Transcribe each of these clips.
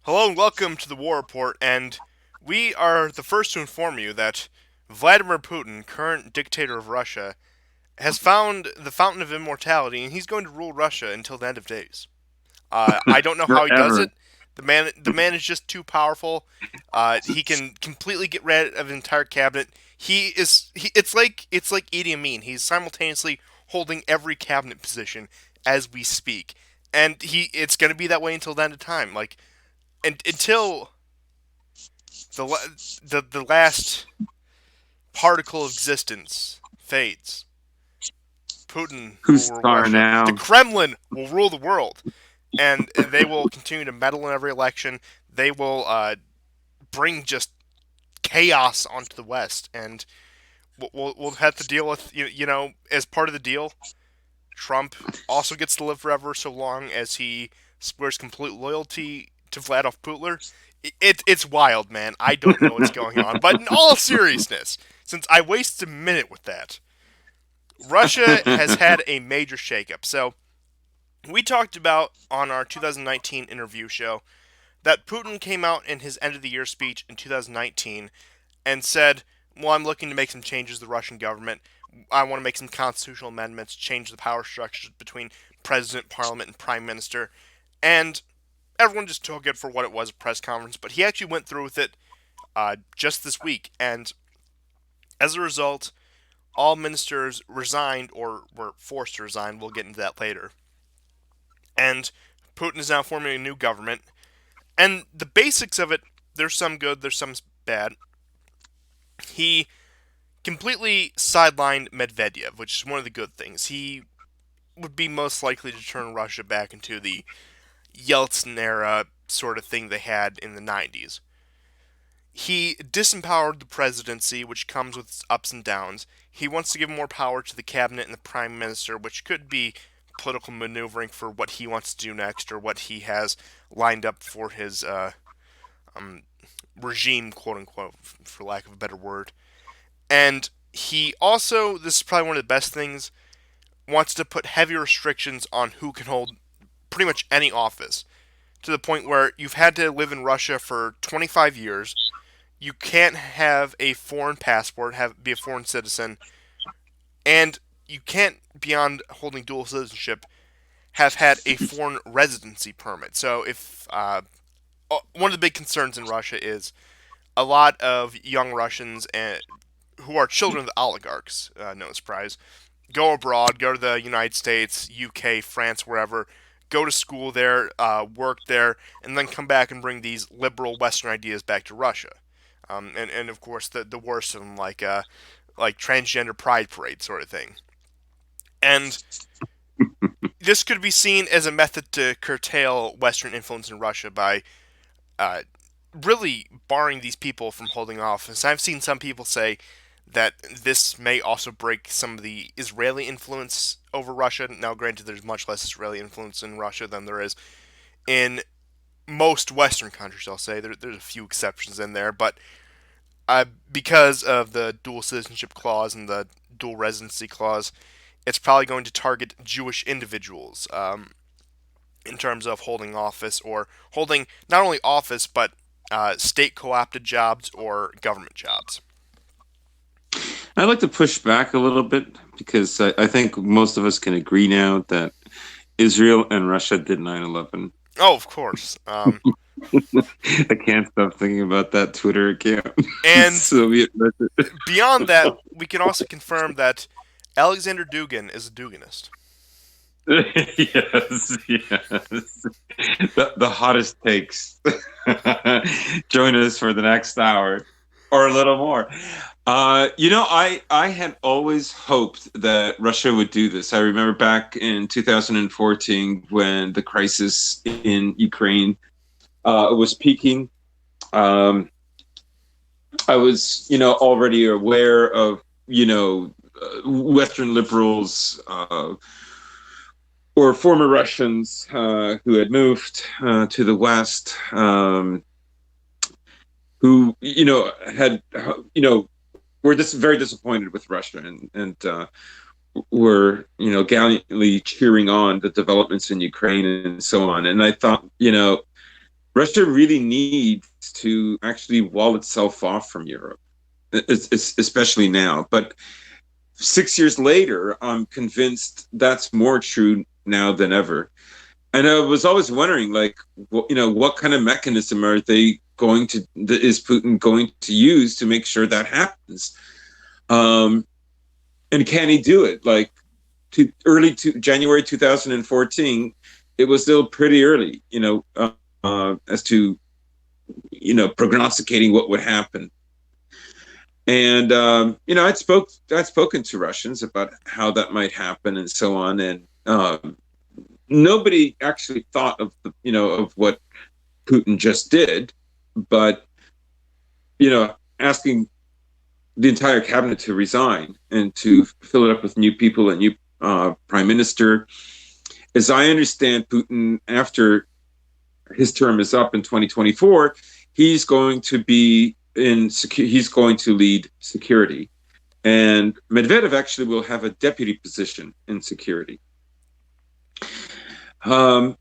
Hello and welcome to the War Report, and we are the first to inform you that Vladimir Putin, current dictator of Russia, has found the fountain of immortality, and he's going to rule Russia until the end of days. I don't know how he does Forever. it. The man is just too powerful. He can completely get rid of an entire cabinet. It's like Idi Amin. He's simultaneously holding every cabinet position as we speak, and it's going to be that way until the end of time. Until the last particle of existence fades, Putin will Who's rule star Russia. The now? Kremlin will rule the world, and they will continue to meddle in every election. They will bring just chaos onto the West, and we'll have to deal with as part of the deal. Trump also gets to live forever so long as he swears complete loyalty to Vladimir Putin. It's wild, man. I don't know what's going on. But in all seriousness, since I wasted a minute with that, Russia has had a major shakeup. So we talked about on our 2019 interview show that Putin came out in his end of the year speech in 2019 and said, "Well, I'm looking to make some changes to the Russian government. I want to make some constitutional amendments, change the power structures between president, parliament, and prime minister." And everyone just took it for what it was, a press conference. But he actually went through with it just this week, and as a result, all ministers resigned or were forced to resign. We'll get into that later. And Putin is now forming a new government. And the basics of it, there's some good, there's some bad. He completely sidelined Medvedev, which is one of the good things. He would be most likely to turn Russia back into the Yeltsin era sort of thing they had in the 90s. He disempowered the presidency, which comes with its ups and downs. He wants to give more power to the cabinet and the prime minister, which could be political maneuvering for what he wants to do next or what he has lined up for his um, regime, quote unquote, for lack of a better word. And he also, this is probably one of the best things, wants to put heavy restrictions on who can hold pretty much any office, to the point where you've had to live in Russia for 25 years. You can't have a foreign passport, be a foreign citizen, and you can't, beyond holding dual citizenship, have had a foreign residency permit. So if one of the big concerns in Russia is a lot of young Russians who are children of the oligarchs, no surprise, go abroad, go to the United States, UK, France, wherever, go to school there, work there, and then come back and bring these liberal Western ideas back to Russia. And of course the worst of them, like transgender pride parade sort of thing. And this could be seen as a method to curtail Western influence in Russia by uh, really barring these people from holding office. I've seen some people say that this may also break some of the Israeli influence over Russia. Now, granted, there's much less Israeli influence in Russia than there is in most Western countries. I'll say there's a few exceptions in there, but because of the dual citizenship clause and the dual residency clause, it's probably going to target Jewish individuals in terms of holding office or holding not only office but state co-opted jobs or government jobs. I'd like to push back a little bit because I think most of us can agree now that Israel and Russia did 9/11. Oh, of course. I can't stop thinking about that Twitter account. And Soviet Russia. beyond that, we can also confirm that Alexander Dugin is a Duginist. Yes, yes. The hottest takes. Join us for the next hour or a little more. I had always hoped that Russia would do this. I remember back in 2014 when the crisis in Ukraine was peaking. Um, I was, already aware of, Western liberals or former Russians who had moved to the West, who, had, were just very disappointed with Russia and were, gallantly cheering on the developments in Ukraine and so on. And I thought, Russia really needs to actually wall itself off from Europe, especially now. But 6 years later, I'm convinced that's more true now than ever. And I was always wondering, like, what kind of mechanism are they going to, is Putin going to use to make sure that happens? Um, and can he do it? Like, early to January 2014, it was still pretty early, as to prognosticating what would happen. And I'd spoken to Russians about how that might happen and so on, and nobody actually thought of of what Putin just did, but asking the entire cabinet to resign and to fill it up with new people, a new prime minister. As I understand, Putin, after his term is up in 2024, he's going to be he's going to lead security, and Medvedev actually will have a deputy position in security. Um,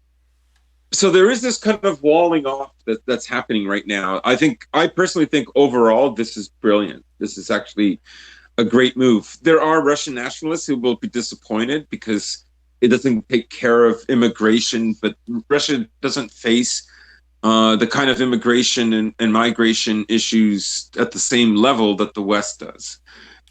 so there is this kind of walling off that's happening right now. I personally think overall this is brilliant. This is actually a great move. There are Russian nationalists who will be disappointed because it doesn't take care of immigration, but Russia doesn't face the kind of immigration and migration issues at the same level that the West does.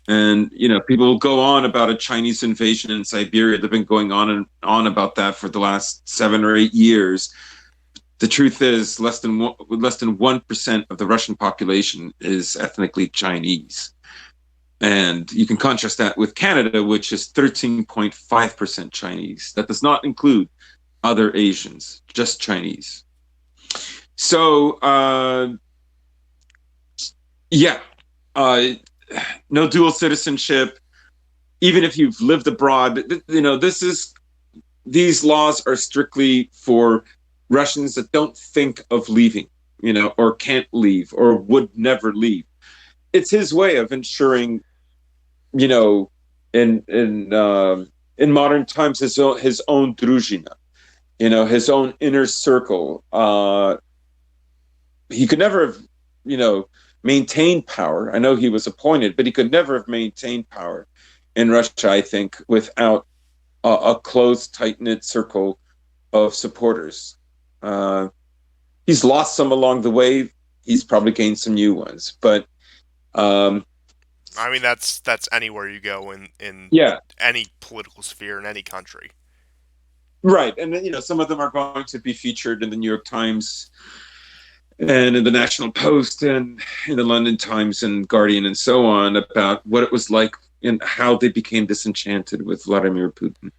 And people will go on about a Chinese invasion in Siberia. They've been going on and on about that for the last 7 or 8 years. The truth is, less than 1% of the Russian population is ethnically Chinese. And you can contrast that with Canada, which is 13.5% Chinese. That does not include other Asians, just Chinese. So, yeah, uh, no dual citizenship. Even if you've lived abroad, these laws are strictly for Russians that don't think of leaving, or can't leave, or would never leave. It's his way of ensuring, you know, in modern times, his own druzhina, his own inner circle. He could never have, maintained power. I know he was appointed, but he could never have maintained power in Russia, I think, without a close, tight knit circle of supporters. Uh, he's lost some along the way. He's probably gained some new ones, but um, I mean, that's anywhere you go in yeah, any political sphere in any country. right. And then, some of them are going to be featured in the New York Times and in the National Post and in the London Times and Guardian and so on about what it was like and how they became disenchanted with Vladimir Putin.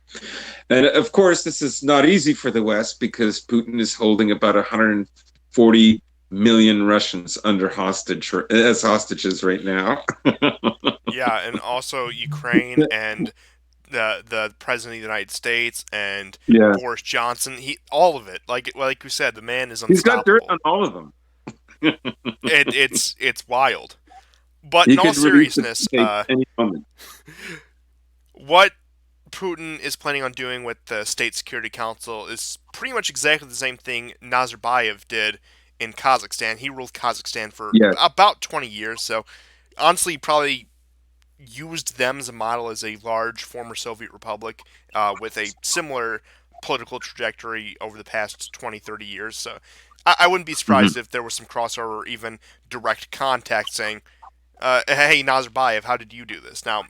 And of course, this is not easy for the West because Putin is holding about 140 million Russians under hostage as hostages right now. Yeah, and also Ukraine and the president of the United States and Yeah, Boris Johnson. He all of it. Like you said, the man is he's got dirt unstoppable. on all of them. It's wild. But He in all could release the seriousness, tape any moment. what Putin is planning on doing with the State Security Council is pretty much exactly the same thing Nazarbayev did in Kazakhstan. He ruled Kazakhstan for Yes. about 20 years, so honestly, probably used them as a model as a large former Soviet republic with a similar political trajectory over the past 20, 30 years. So I wouldn't be Mm-hmm. surprised if there was some crossover or even direct contact saying, hey, Nazarbayev, how did you do this? Now,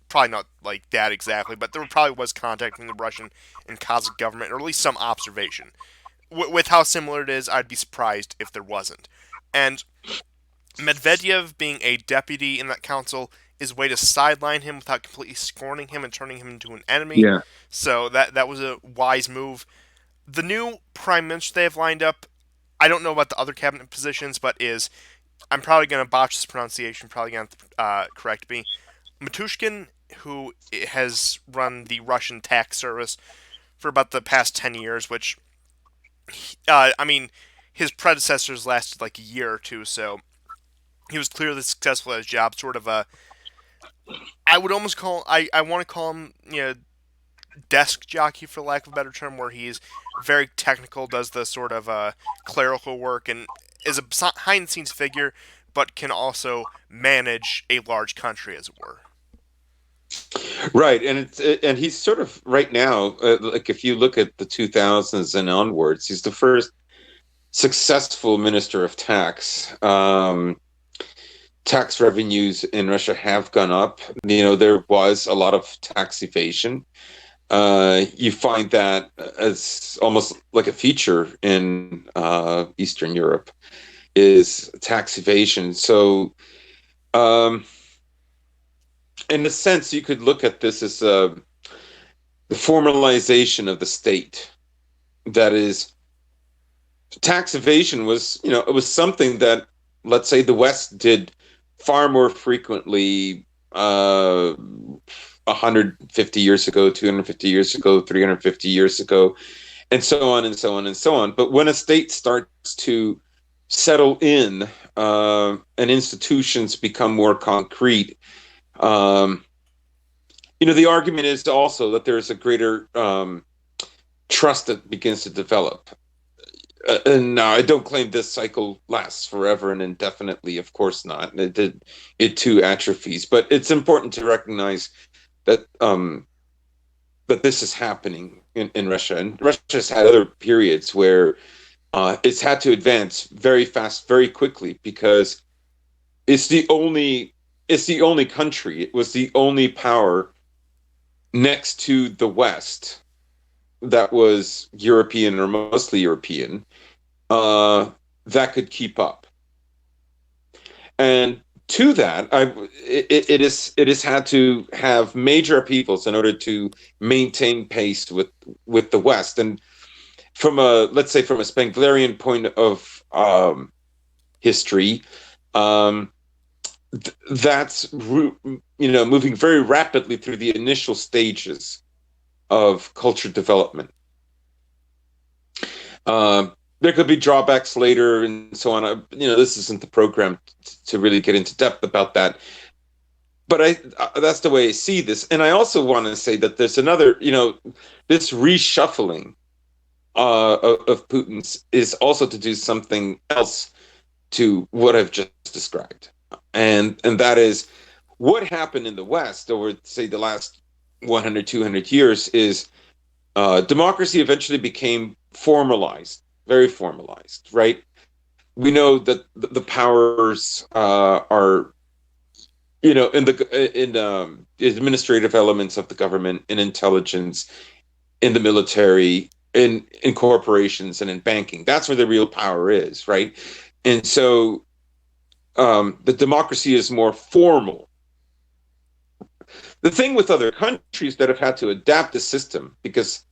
probably not like that exactly, but there probably was contact from the Russian and Kazakh government, or at least some observation. With how similar it is, I'd be surprised if there wasn't. And Medvedev being a deputy in that council is a way to sideline him without completely scorning him and turning him into an enemy. Yeah. So that was a wise move. The new prime minister they have lined up, I don't know about the other cabinet positions, but is I'm probably going to botch this pronunciation. Probably going to correct me. Matushkin, who has run the Russian tax service for about the past 10 years, which I mean, his predecessors lasted like a year or two, so he was clearly successful at his job. Sort of a, I would almost call, I want to call him, desk jockey, for lack of a better term, where he's very technical, does the sort of clerical work, and is a behind the scenes figure, but can also manage a large country, as it were. Right, and and he's sort of right now, like if you look at the 2000s and onwards, he's the first successful minister of tax. Tax revenues in Russia have gone up. You know, there was a lot of tax evasion. You find that as almost like a feature in Eastern Europe is tax evasion. So, um, in a sense, you could look at this as the formalization of the state. That is, tax evasion was, you know, it was something that, let's say, the West did far more frequently 150 years ago, 250 years ago, 350 years ago, and so on and so on and so on. But when a state starts to settle in and institutions become more concrete, um, you know, the argument is also that there's a greater trust that begins to develop. And I don't claim this cycle lasts forever and indefinitely. Of course not. It too atrophies. But it's important to recognize that that this is happening in Russia, and Russia's had other periods where it's had to advance very fast, very quickly because it's the only it's the only country. It was the only power next to the West that was European or mostly European uh, that could keep up. And to that, it has had to have major upheavals in order to maintain pace with the West. And from a let's say from a Spenglerian point of history, um, that's you know moving very rapidly through the initial stages of culture development. There could be drawbacks later and so on. You know, this isn't the program to really get into depth about that. But that's the way I see this. And I also want to say that there's another, you know, this reshuffling of Putin's is also to do something else to what I've just described. And that is what happened in the West over, say, the last 100, 200 years is democracy eventually became formalized, very formalized, right? We know that the powers are, you know, in administrative elements of the government, in intelligence, in the military, in corporations, and in banking. That's where the real power is, right? And so the democracy is more formal. The thing with other countries that have had to adapt the system because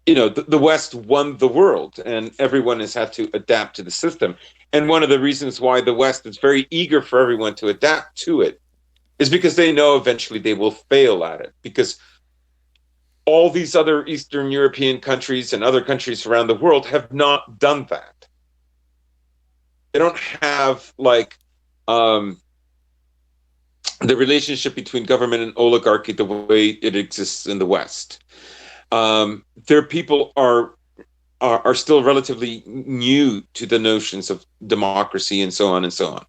you know the West won the world and everyone has had to adapt to the system, and one of the reasons why the West is very eager for everyone to adapt to it is because they know eventually they will fail at it because all these other Eastern European countries and other countries around the world have not done that. They don't have like um, the relationship between government and oligarchy the way it exists in the West. Their people are still relatively new to the notions of democracy and so on and so on.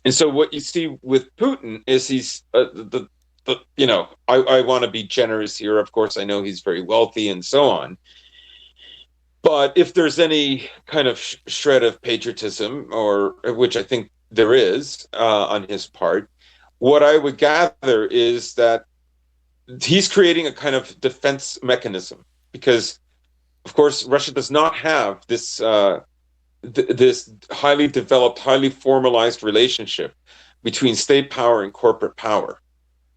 And so what you see with Putin is he's the you know I want to be generous here. Of course, I know he's very wealthy and so on. But if there's any kind of shred of patriotism, or which I think there is on his part, what I would gather is that he's creating a kind of defense mechanism because, of course, Russia does not have this highly developed, highly formalized relationship between state power and corporate power,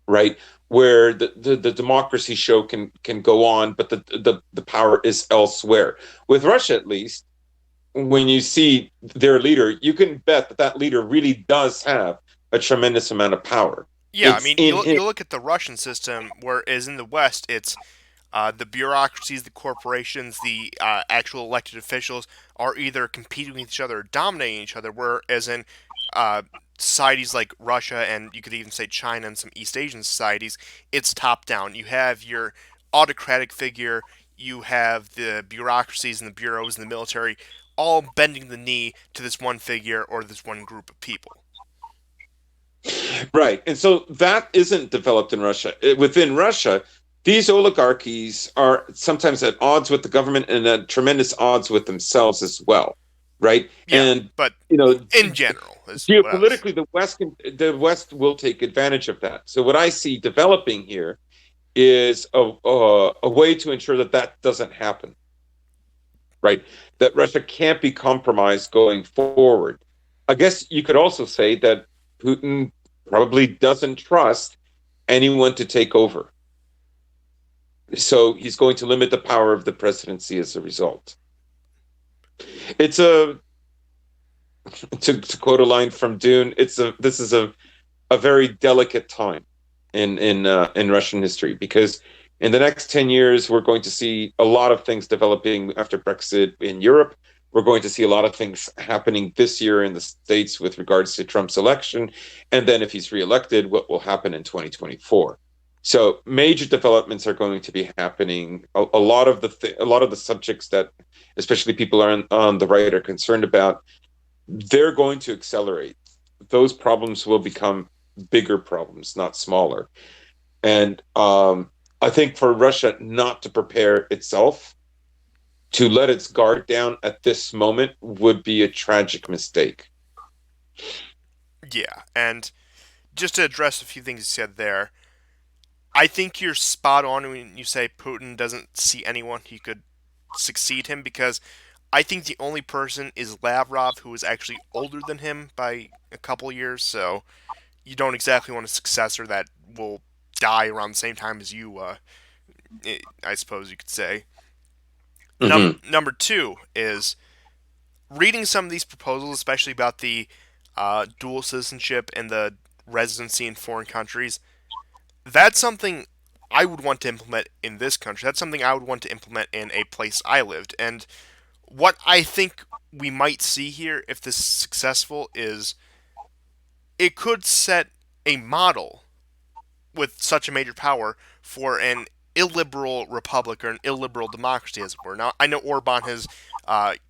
right? Where the democracy show can go on, but the power is elsewhere. With Russia, at least, when you see their leader, you can bet that that leader really does have a tremendous amount of power. Yeah, I It's mean, in him. you look at the Russian system, whereas in the West, it's the bureaucracies, the corporations, the actual elected officials are either competing with each other or dominating each other. Whereas in uh, societies like Russia and you could even say China and some East Asian societies, it's top down. You have your autocratic figure. You have the bureaucracies and the bureaus and the military all bending the knee to this one figure or this one group of people. Right. And so that isn't developed in Russia. Within Russia, these oligarchies are sometimes at odds with the government and at tremendous odds with themselves as well. Right. Yeah, And, but you know, in general is what I was. geopolitically, the West will take advantage of that. So what I see developing here is a way to ensure that that doesn't happen. Right. That Russia can't be compromised going forward. I guess you could also say that Putin probably doesn't trust anyone to take over. So he's going to limit the power of the presidency as a result. It's a to quote a line from Dune. This is a very delicate time in Russian history because in the next 10 years we're going to see a lot of things developing after Brexit in Europe. We're going to see a lot of things happening this year in the States with regards to Trump's election, and then if he's reelected, what will happen in 2024. So major developments are going to be happening. A lot of the subjects that, especially people on the right, are concerned about, they're going to accelerate. Those problems will become bigger problems, not smaller. And I think for Russia not to prepare itself to let its guard down at this moment would be a tragic mistake. Yeah, and just to address a few things you said there, I think you're spot on when you say Putin doesn't see anyone who could succeed him because I think the only person is Lavrov, who is actually older than him by a couple years. So you don't exactly want a successor that will die around the same time as you. I suppose you could say. Mm-hmm. Number two is reading some of these proposals, especially about the dual citizenship and the residency in foreign countries. That's something I would want to implement in this country. That's something I would want to implement in a place I lived. And what I think we might see here, if this is successful, is it could set a model with such a major power for an illiberal republic or an illiberal democracy, as it were. Now, I know Orban has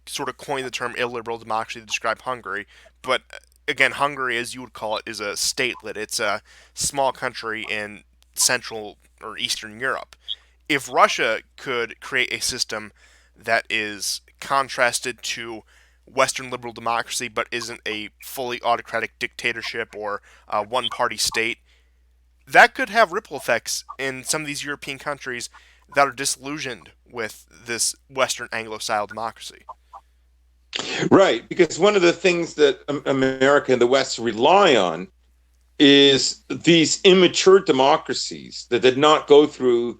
sort of coined the term illiberal democracy to describe Hungary, but again, Hungary, as you would call it, is a statelet. It's a small country in Central or Eastern Europe. If Russia could create a system that is contrasted to Western liberal democracy but isn't a fully autocratic dictatorship or one party state, that could have ripple effects in some of these European countries that are disillusioned with this Western Anglo style democracy. Right, because one of the things that America and the West rely on is these immature democracies that did not go through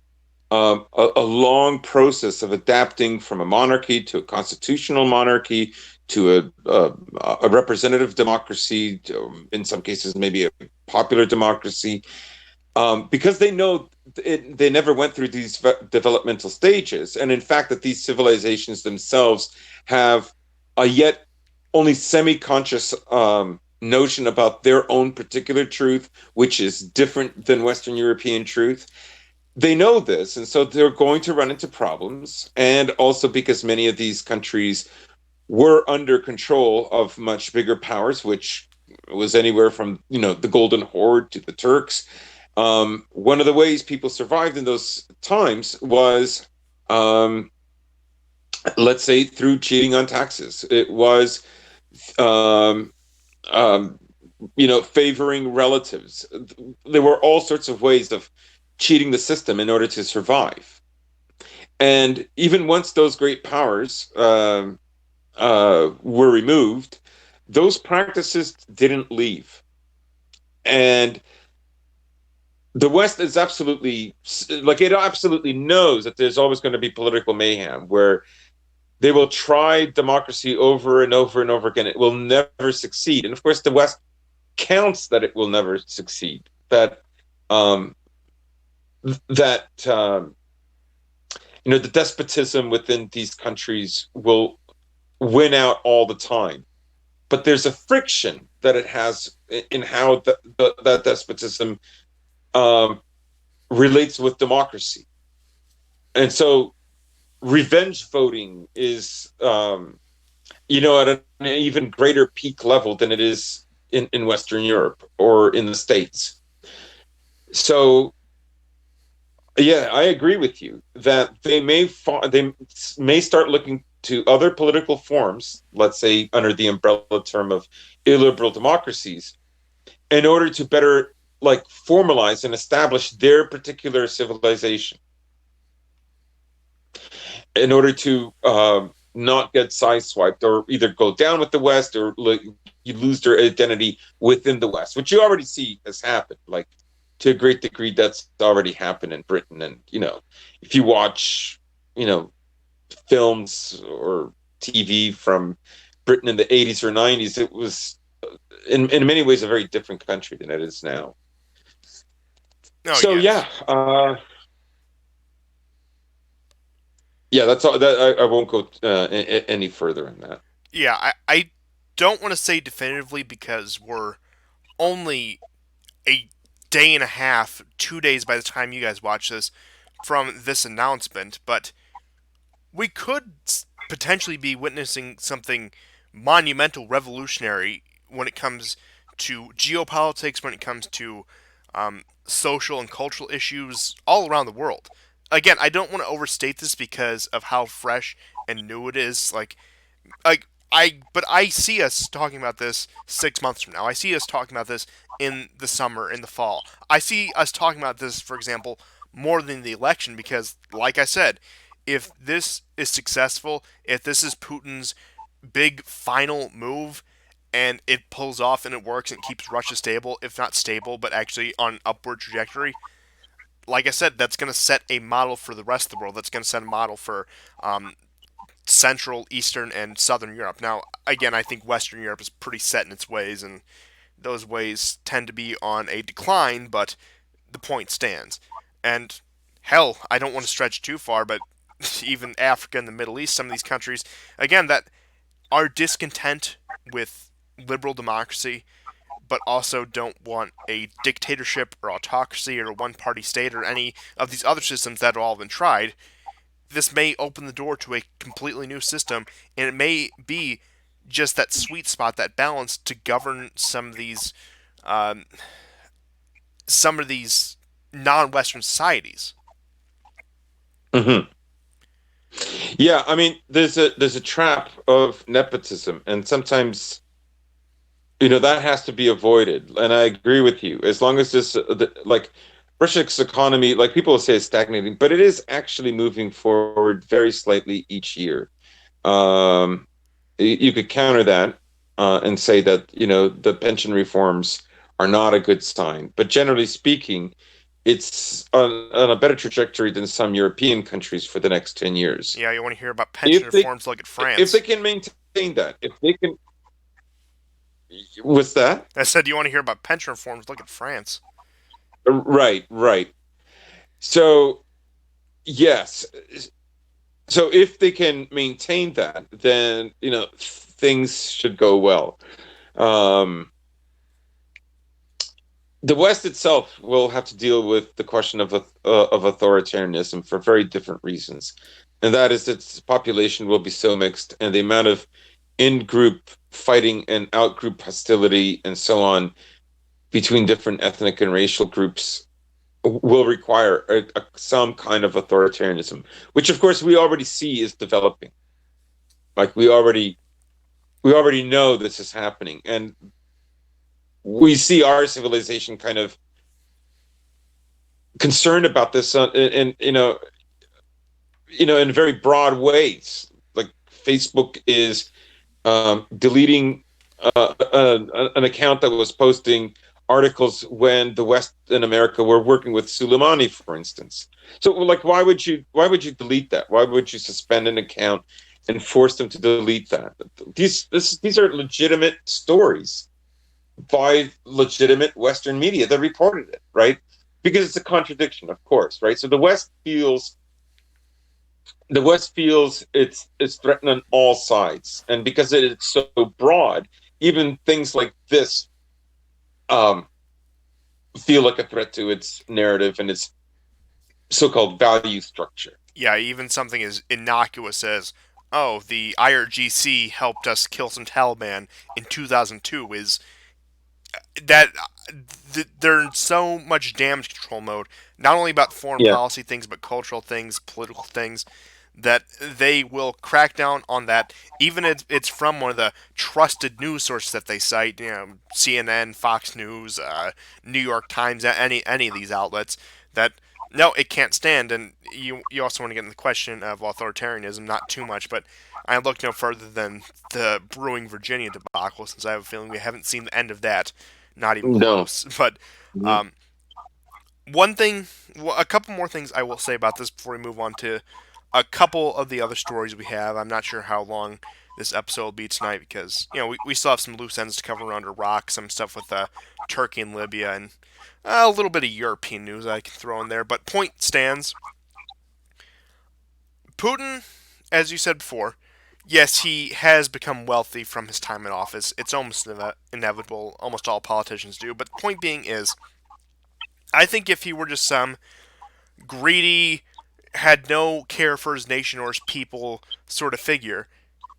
a long process of adapting from a monarchy to a constitutional monarchy to a representative democracy, to, in some cases, maybe a popular democracy, because they know they never went through these developmental stages. And in fact, that these civilizations themselves have a yet only semi conscious notion about their own particular truth, which is different than Western European truth. They know this, and so they're going to run into problems. And also because many of these countries were under control of much bigger powers, which was anywhere from the Golden Horde to the Turks. One of the ways people survived in those times was, um, let's say, through cheating on taxes. It was, um, um, favoring relatives. There were all sorts of ways of cheating the system in order to survive. And even once those great powers were removed, those practices didn't leave. And the West is absolutely like it absolutely knows that there's always going to be political mayhem where they will try democracy over and over and over again. It will never succeed. And of course, the West counts that it will never succeed. Um, that the despotism within these countries will win out all the time. But there's a friction that it has in how that despotism um, relates with democracy. And so revenge voting is, at an even greater peak level than it is in Western Europe or in the States. So yeah, I agree with you that they may start looking to other political forms, let's say under the umbrella term of illiberal democracies, in order to better like formalize and establish their particular civilization, in order to not get sideswiped or either go down with the West or you lose their identity within the West, which you already see has happened. Like to a great degree, that's already happened in Britain. And if you watch, you know, films or TV from Britain in the 80s or 90s, it was in many ways a very different country than it is now. Oh So yes, yeah, that's all. That I won't go any further in that. yeah. I don't want to say definitively because we're only a day and a half, 2 days by the time you guys watch this from this announcement, but we could potentially be witnessing something monumental, revolutionary when it comes to geopolitics, when it comes to social and cultural issues all around the world. Again, I don't want to overstate this because of how fresh and new it is. But I see us talking about this 6 months from now. I see us talking about this in the summer, in the fall. I see us talking about this, for example, more than the election because, like I said, if this is successful, if this is Putin's big final move, and it pulls off and it works and keeps Russia stable, if not stable, but actually on an upward trajectory, like I said, that's going to set a model for the rest of the world. That's going to set a model for Central, Eastern, and Southern Europe. Now, again, I think Western Europe is pretty set in its ways, and those ways tend to be on a decline, but the point stands. And hell, I don't want to stretch too far, but even Africa and the Middle East, some of these countries, again, that are discontent with liberal democracy, but also don't want a dictatorship or autocracy or a one party state or any of these other systems that have all been tried, this may open the door to a completely new system, and it may be just that sweet spot, that balance to govern um, some of these non-Western societies. Mm-hmm. Yeah, I mean, there's a trap of nepotism, and sometimes that has to be avoided. And I agree with you. As long as like Russia's economy, like people will say, is stagnating, but it is actually moving forward very slightly each year. Um, you could counter that and say that the pension reforms are not a good sign. But generally speaking, it's on a better trajectory than some European countries for the next 10 years. Yeah, you want to hear about pension If they reforms? Look at if they France. can maintain that, if they can, what's that? I said, you want to hear about pension reforms? Look at France. Right, right. So yes, so if they can maintain that, then things should go well. Um, the West itself will have to deal with the question of authoritarianism for very different reasons, and that is its population will be so mixed, and the amount of in-group fighting and out-group hostility and so on between different ethnic and racial groups will require some kind of authoritarianism, which of course we already see is developing. Like we already know this is happening, and we see our civilization kind of concerned about this in in very broad ways. Like Facebook is deleting an account that was posting articles when the West and America were working with Soleimani, for instance. So, like, why would you delete that? Why would you suspend an account and force them to delete that? These are legitimate stories by legitimate Western media that reported it, right? Because it's a contradiction, of course, right? So the West feels it's threatened on all sides, and because it's so broad, even things like this um, feel like a threat to its narrative and its so-called value structure. Yeah, even something as innocuous as, oh, the IRGC helped us kill some Taliban in 2002 is that they're in so much damage control mode, not only about foreign Yeah. policy things, but cultural things, political things, that they will crack down on that, even if it's from one of the trusted news sources that they cite, CNN, Fox News, New York Times, any of these outlets, that no, it can't stand. And you also want to get in the question of authoritarianism, not too much, but I look no further than the brewing Virginia debacle, since I have a feeling we haven't seen the end of that, not even No. close. But Mhm. um, one thing, well, a couple more things I will say about this before we move on to a couple of the other stories we have. I'm not sure how long this episode will be tonight because we still have some loose ends to cover around Iraq, some stuff with Turkey and Libya, and a little bit of European news I can throw in there. But point stands: Putin, as you said before, yes, he has become wealthy from his time in office. It's almost inevitable. Almost all politicians do. But the point being is, I think if he were just some greedy, had no care for his nation or his people sort of figure,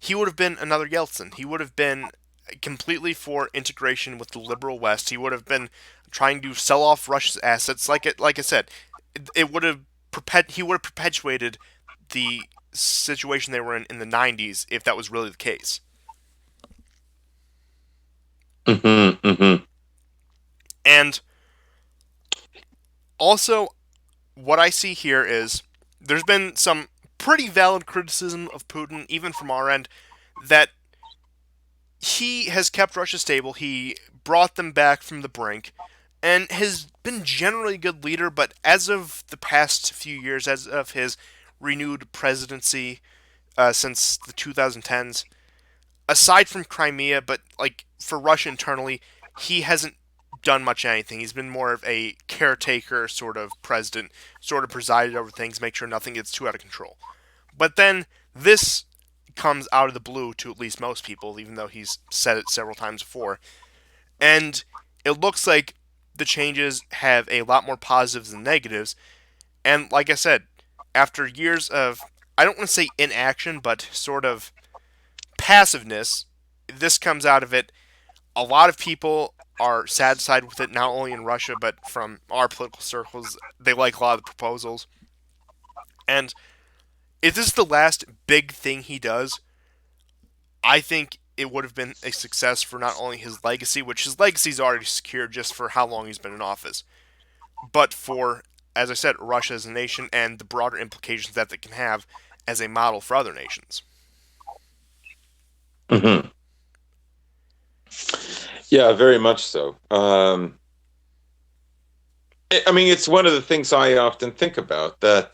he would have been another Yeltsin. He would have been completely for integration with the liberal West. He would have been trying to sell off Russia's assets. Like I said, it would have he would have perpetuated the situation they were in the 90s if that was really the case. Hmm. Hmm. And also, what I see here is there's been some pretty valid criticism of Putin, even from our end, that he has kept Russia stable. He brought them back from the brink and has been generally a good leader. But as of the past few years, as of his renewed presidency since the 2010s, aside from Crimea, but like for Russia internally, he hasn't done much anything. He's been more of a caretaker sort of president, sort of presided over things, make sure nothing gets too out of control. But then this comes out of the blue to at least most people, even though he's said it several times before. And it looks like the changes have a lot more positives than negatives. And like I said, after years of, I don't want to say inaction, but sort of passiveness, this comes out of it. A lot of people are satisfied with it, not only in Russia, but from our political circles. They like a lot of the proposals. And if this is the last big thing he does, I think it would have been a success for not only his legacy, which his legacy is already secure just for how long he's been in office, but for, as I said, Russia as a nation and the broader implications that it can have as a model for other nations. Hmm. Yeah, very much so. I mean, it's one of the things I often think about that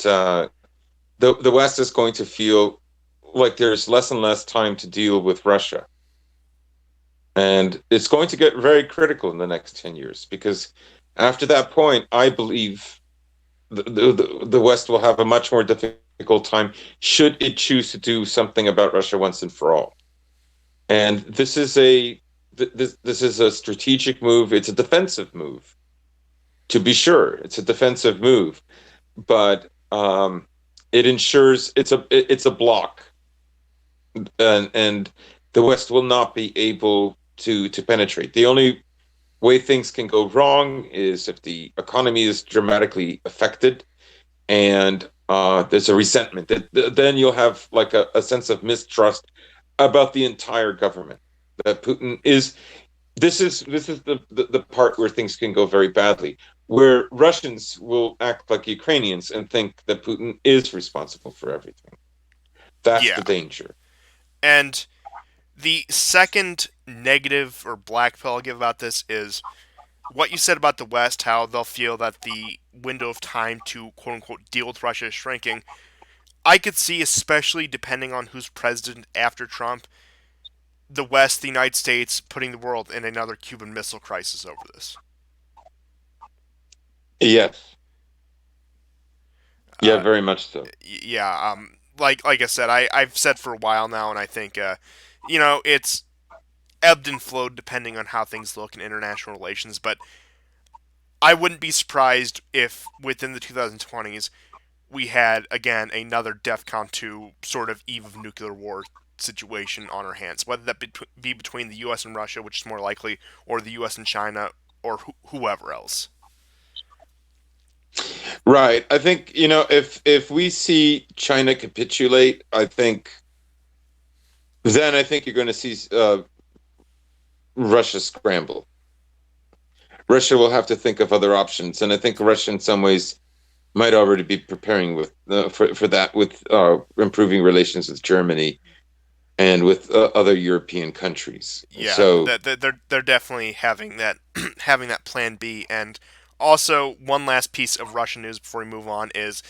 the West is going to feel like there's less and less time to deal with Russia. And it's going to get very critical in the next 10 years because after that point, I believe the West will have a much more difficult time should it choose to do something about Russia once and for all. And this is a strategic move. It's a defensive move, to be sure. It's a defensive move, but it ensures it's a block, and the West will not be able to penetrate. The only way things can go wrong is if the economy is dramatically affected and there's a resentment. Then you'll have like a sense of mistrust about the entire government. That Putin is this is the part where things can go very badly, where Russians will act like Ukrainians and think that Putin is responsible for everything. That's Yeah. the danger. And the second negative or black pill I'll give about this is what you said about the West, how they'll feel that the window of time to quote unquote deal with Russia is shrinking. I could see, especially depending on who's president after Trump, the West, the United States, putting the world in another Cuban Missile Crisis over this. Yes. Yeah, Uh, very much so. yeah, like I said, I've said for a while now, and I think it's ebbed and flowed depending on how things look in international relations. But I wouldn't be surprised if within the 2020s we had again another DEFCON 2 sort of eve of nuclear war situation on our hands, whether that be between the U.S. and Russia, which is more likely, or the U.S. and China, or whoever else. Right. I think, if we see China capitulate, I think you're going to see Russia scramble. Russia will have to think of other options, and I think Russia, in some ways, might already be preparing for that with improving relations with Germany and with other European countries. Yeah, So, they're definitely having that having that plan B. And also, one last piece of Russian news before we move on is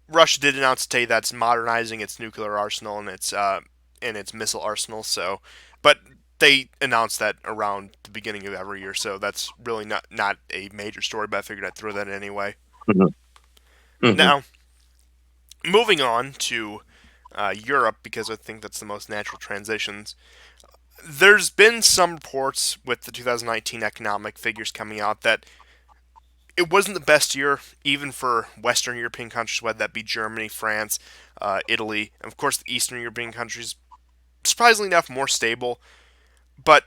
Russia did announce today that it's modernizing its nuclear arsenal and its missile arsenal. So, but they announced that around the beginning of every year, so that's really not a major story. But I figured I'd throw that in anyway. mhm, mhm. Now, moving on to Europe, because I think that's the most natural transitions. There's been some reports with the 2019 economic figures coming out that it wasn't the best year, even for Western European countries, whether that be Germany, France, Italy, and of course the Eastern European countries. Surprisingly enough, more stable, but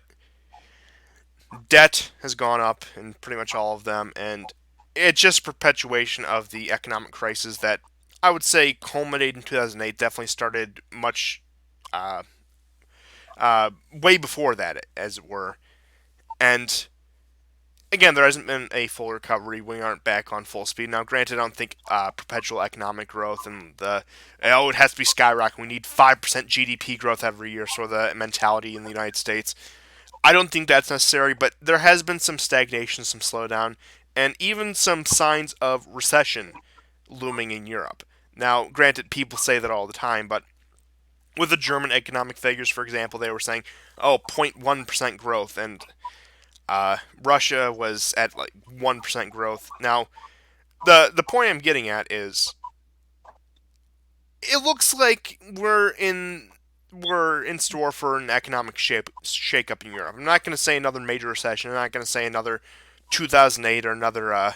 debt has gone up in pretty much all of them, and it's just perpetuation of the economic crisis that I would say culminated in 2008. Definitely started much uh, way before that, as it were, and again, there hasn't been a full recovery. We aren't back on full speed now. Granted, I don't think perpetual economic growth and it has to be skyrocketing. We need 5% GDP growth every year, so the mentality in the United States. I don't think that's necessary, but there has been some stagnation, some slowdown, and even some signs of recession looming in Europe. Now, granted, people say that all the time, but with the German economic figures, for example, they were saying, oh, 0.1% growth, and Russia was at like 1% growth. Now, the point I'm getting at is it looks like we're in store for an economic shake up in Europe. I'm not going to say another major recession. I'm not going to say another 2008 or another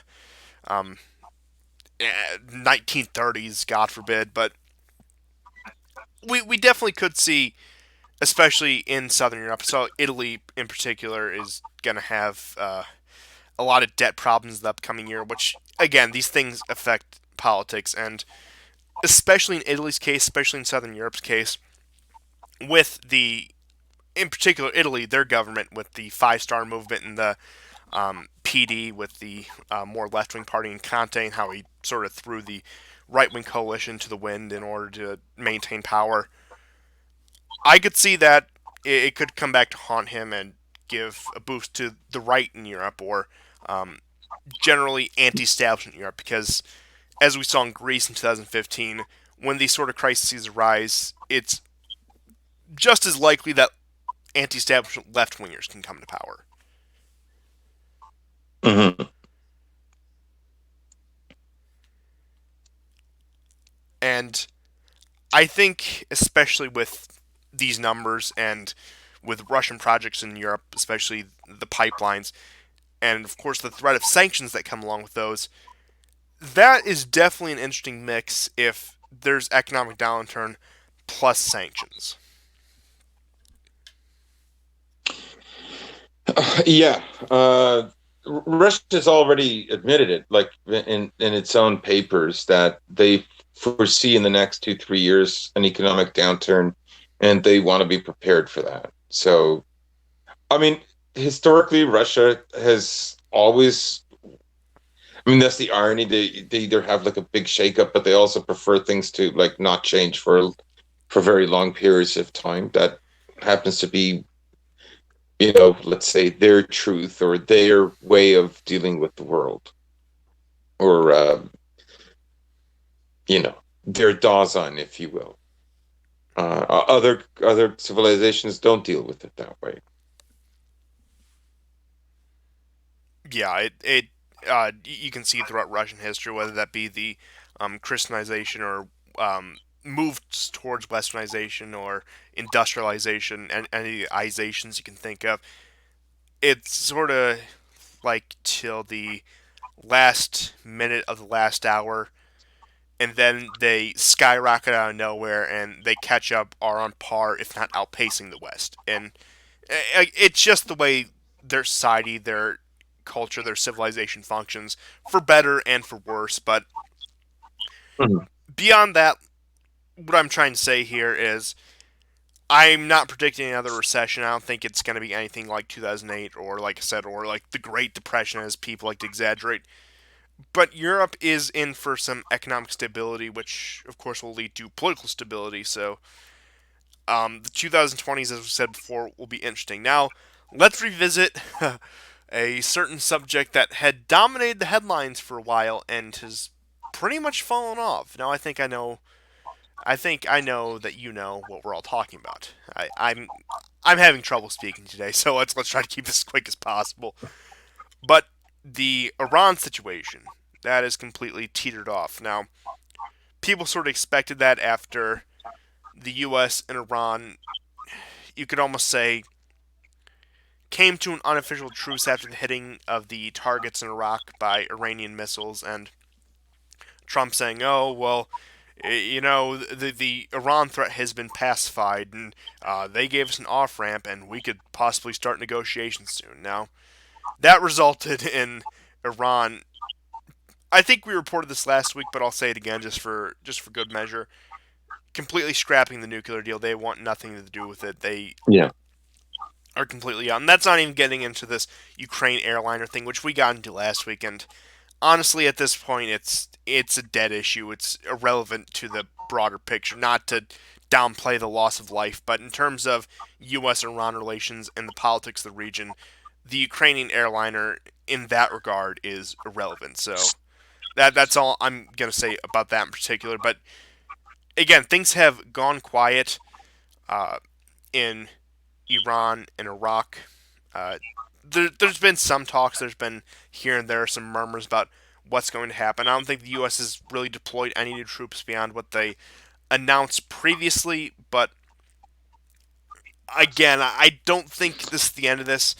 1930s, God forbid. But we definitely could see, especially in Southern Europe. So Italy in particular is going to have a lot of debt problems in the upcoming year, which, again, these things affect politics. And especially in Italy's case, especially in Southern Europe's case, with in particular, Italy, their government, with the Five-Star Movement and the PD, with the more left wing party in Conte, and how he sort of threw the right wing coalition to the wind in order to maintain power. I could see that it could come back to haunt him and give a boost to the right in Europe, or um, generally anti-establishment Europe, because as we saw in Greece in 2015, when these sort of crises arise, it's just as likely that anti-establishment left-wingers can come to power. Mhm. And I think, especially with these numbers and with Russian projects in Europe, especially the pipelines, and of course the threat of sanctions that come along with those, that is definitely an interesting mix if there's economic downturn plus sanctions. Yeah, Russia's already admitted it, like in its own papers, that they foresee in the next 2, 3 years an economic downturn, and they want to be prepared for that. So, I mean, historically, Russia has always. I mean, that's the irony. They either have like a big shakeup, but they also prefer things to like not change for very long periods of time. That happens to be, let's say their truth or their way of dealing with the world, or their Dasein, if you will. Other civilizations don't deal with it that way. Yeah, you can see throughout Russian history, whether that be the Christianization or moves towards Westernization or industrialization and any izations you can think of. It's sort of like till the last minute of the last hour, and then they skyrocket out of nowhere and they catch up, are on par, if not outpacing the West. And it's just the way their society, their culture, their civilization functions, for better and for worse. But Mhm. beyond that, what I'm trying to say here is I'm not predicting another recession. I don't think it's going to be anything like 2008 or, like I said, or like the Great Depression, as people like to exaggerate. But Europe is in for some economic stability, which of course will lead to political stability. So the 2020s, as we said before, will be interesting. Now, let's revisit a certain subject that had dominated the headlines for a while and has pretty much fallen off. Now, I think I know. I think I know that you know what we're all talking about. I'm having trouble speaking today, so let's try to keep this as quick as possible. But the Iran situation that is completely teetered off. Now, people sort of expected that after the U.S. and Iran, you could almost say, came to an unofficial truce after the hitting of the targets in Iraq by Iranian missiles, and Trump saying, "Oh well, the Iran threat has been pacified, and they gave us an off ramp, and we could possibly start negotiations soon." Now, that resulted in Iran. I think we reported this last week, but I'll say it again just for good measure. Completely scrapping the nuclear deal. They want nothing to do with it. They Yeah. are completely out. And that's not even getting into this Ukraine airliner thing, which we got into last week. And honestly, at this point, it's a dead issue. It's irrelevant to the broader picture. Not to downplay the loss of life, but in terms of U.S.-Iran relations and the politics of the region, the Ukrainian airliner in that regard is irrelevant. So that's all I'm gonna say about that in particular. But again, things have gone quiet uh, in Iran and Iraq. There's been some talks. There's been here and there some murmurs about what's going to happen. I don't think the U.S. has really deployed any new troops beyond what they announced previously. But again, I don't think this is the end of this.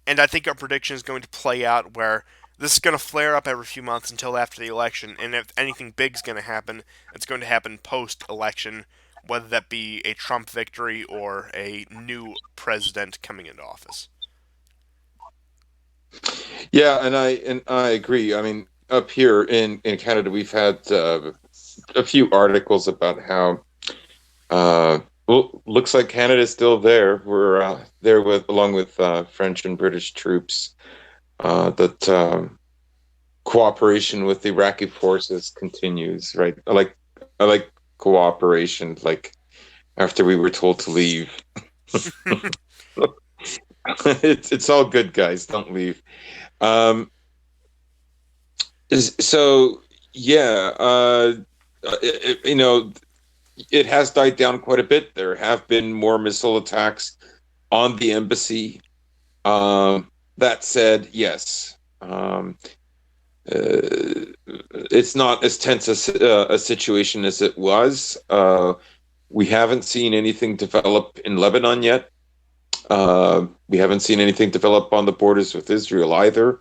And I think our prediction is going to play out where this is going to flare up every few months until after the election. And if anything big is going to happen, it's going to happen post election, whether that be a Trump victory or a new president coming into office. Yeah, and I agree. I mean, up here in Canada, we've had a few articles about how well, looks like Canada's still there. We're there with along with French and British troops. That cooperation with the Iraqi forces continues. Right, I like cooperation. Like after we were told to leave, it's all good, guys. Don't leave. Um, so yeah, you know, it has died down quite a bit. There have been more missile attacks on the embassy. That said, yes, it's not as tense a situation as it was. We haven't seen anything develop in Lebanon yet. We haven't seen anything develop on the borders with Israel either.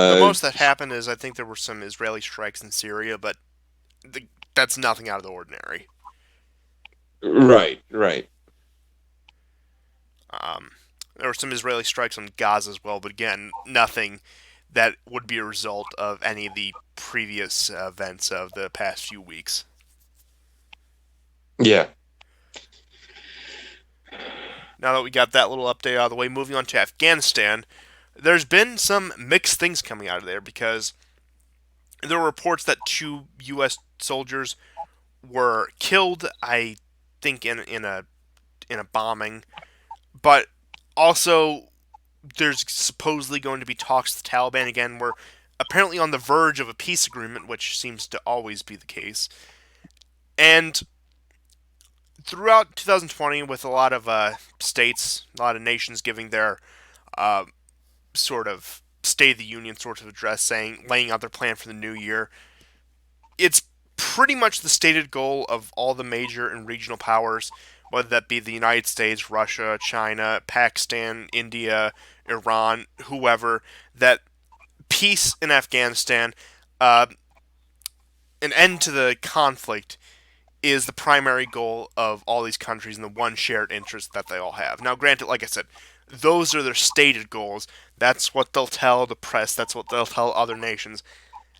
The Uh, most that happened is I think there were some Israeli strikes in Syria, but that's nothing out of the ordinary. right, right. Um, there were some Israeli strikes on Gaza as well, but again, nothing that would be a result of any of the previous events of the past few weeks. Yeah. Now that we got that little update out of the way, moving on to Afghanistan, there's been some mixed things coming out of there because there were reports that two U.S. soldiers were killed. I think in a bombing, but also there's supposedly going to be talks with the Taliban again. We're apparently on the verge of a peace agreement, which seems to always be the case. And throughout 2020, with a lot of states, a lot of nations giving their uh, sort of State of the Union sort of address, saying laying out their plan for the new year, it's pretty much the stated goal of all the major and regional powers, whether that be the United States, Russia, China, Pakistan, India, Iran, whoever, that peace in Afghanistan, uh, an end to the conflict is the primary goal of all these countries and the one shared interest that they all have. Now, granted, like I said, those are their stated goals. That's what they'll tell the press. That's what they'll tell other nations.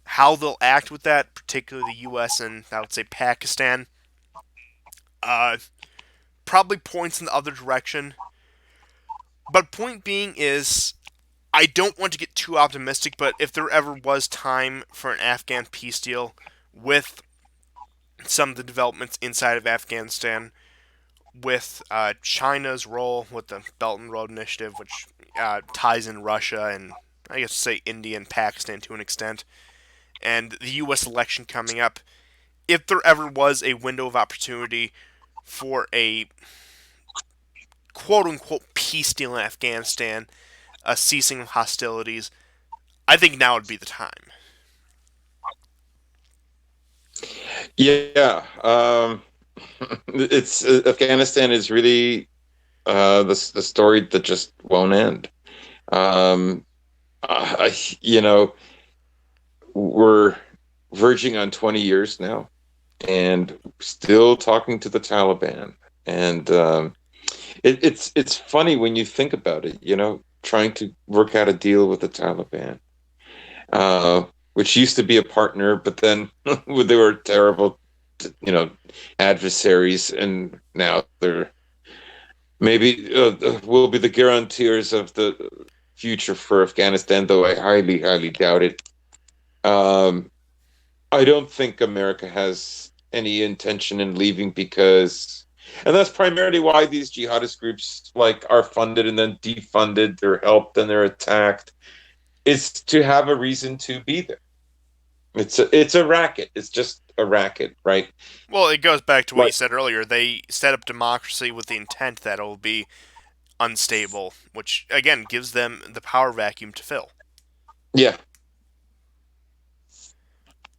How they'll act with that, particularly the U.S. and I would say Pakistan, uh, probably points in the other direction. But point being is, I don't want to get too optimistic, but if there ever was time for an Afghan peace deal with some of the developments inside of Afghanistan, with China's role with the Belt and Road Initiative, which ties in Russia and I guess say India and Pakistan to an extent, and the U.S. election coming up, if there ever was a window of opportunity for a quote unquote peace deal in Afghanistan, a ceasing of hostilities, I think now would be the time. Yeah, it's Afghanistan is really the story that just won't end. Um, you know, we're verging on 20 years now, and still talking to the Taliban. And it's funny when you think about it. Trying to work out a deal with the Taliban, uh, which used to be a partner, but then they were terrible, you know, adversaries, and now they're maybe will be the guarantors of the future for Afghanistan, though I highly, highly doubt it. Um, I don't think America has any intention in leaving because, and that's primarily why these jihadist groups like are funded and then defunded. They're helped and they're attacked. It's to have a reason to be there. It's a racket. It's just a racket, right? Well, it goes back to what you Like, said earlier. They set up democracy with the intent that it will be unstable, which again gives them the power vacuum to fill. yeah,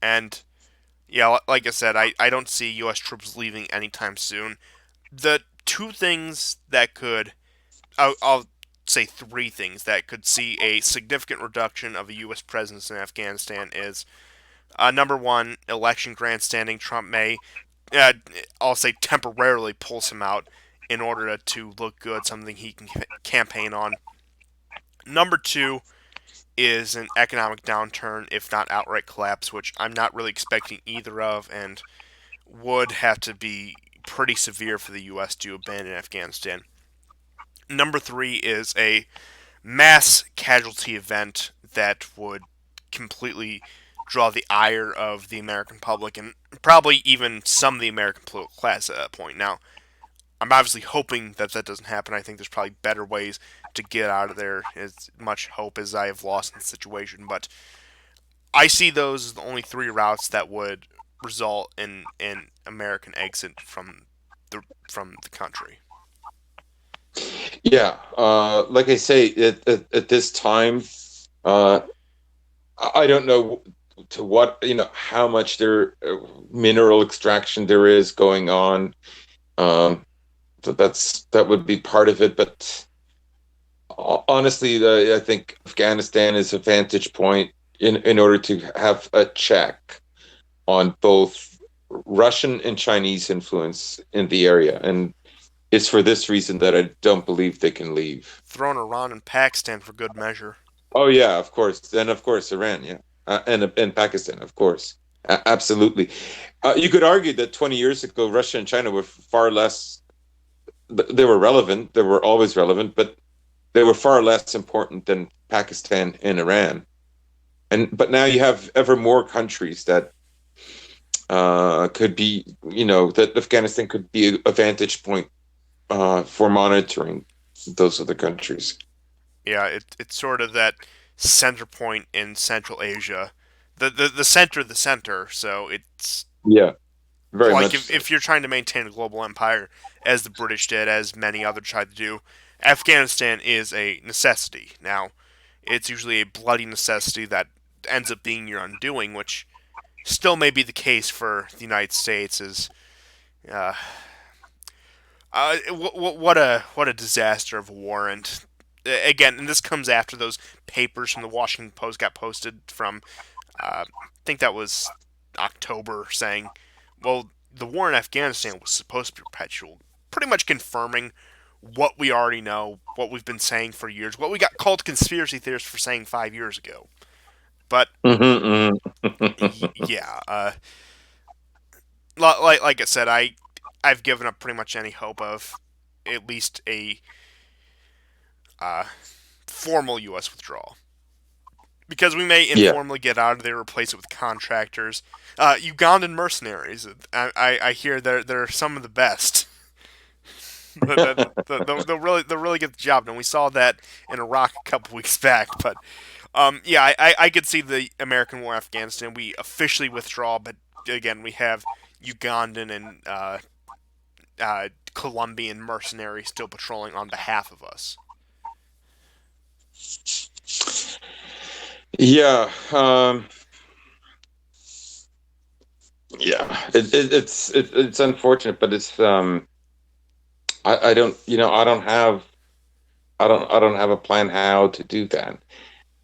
And yeah, like I said, I don't see U.S. troops leaving anytime soon. The two things that could, I'll say three things that could see a significant reduction of a U.S. presence in Afghanistan is number one, election grandstanding. Trump may, uh, I'll say temporarily pulls him out in order to look good, something he can campaign on. Number two is an economic downturn, if not outright collapse, which I'm not really expecting either of, and would have to be pretty severe for the U.S. to abandon Afghanistan. Number three is a mass casualty event that would completely draw the ire of the American public and probably even some of the American political class at that point. Now, I'm obviously hoping that that doesn't happen. I think there's probably better ways to get out of there. As much hope as I have lost in the situation, but I see those as the only three routes that would result in an American exit from the country. yeah. Like I say, at this time, uh, I don't know to what how much mineral extraction there is going on. Um, that would be part of it, but honestly, I think Afghanistan is a vantage point in order to have a check on both Russian and Chinese influence in the area, and it's for this reason that I don't believe they can leave. Thrown around in Pakistan for good measure. Oh yeah, of course, and of course Iran, yeah, and Pakistan, of course, absolutely. You could argue that 20 years ago, Russia and China were far less. They were relevant. They were always relevant, but they were far less important than Pakistan and Iran. But now you have ever more countries that could be, that Afghanistan could be a vantage point for monitoring those other countries. Yeah, it's sort of that center point in Central Asia, the center of the center. So it's Yeah, very like much if, so. if you're trying to maintain a global empire, as the British did, as many others tried to do, Afghanistan is a necessity. Now, it's usually a bloody necessity that ends up being your undoing, which still may be the case for the United States. Is uh, what a disaster of a war, and again, and this comes after those papers from the Washington Post got posted from I think that was October saying, well, the war in Afghanistan was supposed to be perpetual, pretty much confirming what we already know, what we've been saying for years, what we got called conspiracy theorists for saying 5 years ago. But Hmm. Hmm. yeah, like I said, I've given up pretty much any hope of at least a uh, formal U.S. withdrawal. Because we may Yeah. informally get out of there, replace it with contractors, Ugandan mercenaries. I hear they're some of the best. They'll really get the job done. We saw that in Iraq a couple weeks back, but yeah, I could see the American war in Afghanistan. We officially withdraw, but again, we have Ugandan and Colombian mercenaries still patrolling on behalf of us. Yeah. Yeah. It's unfortunate, but I don't, I don't have a plan how to do that,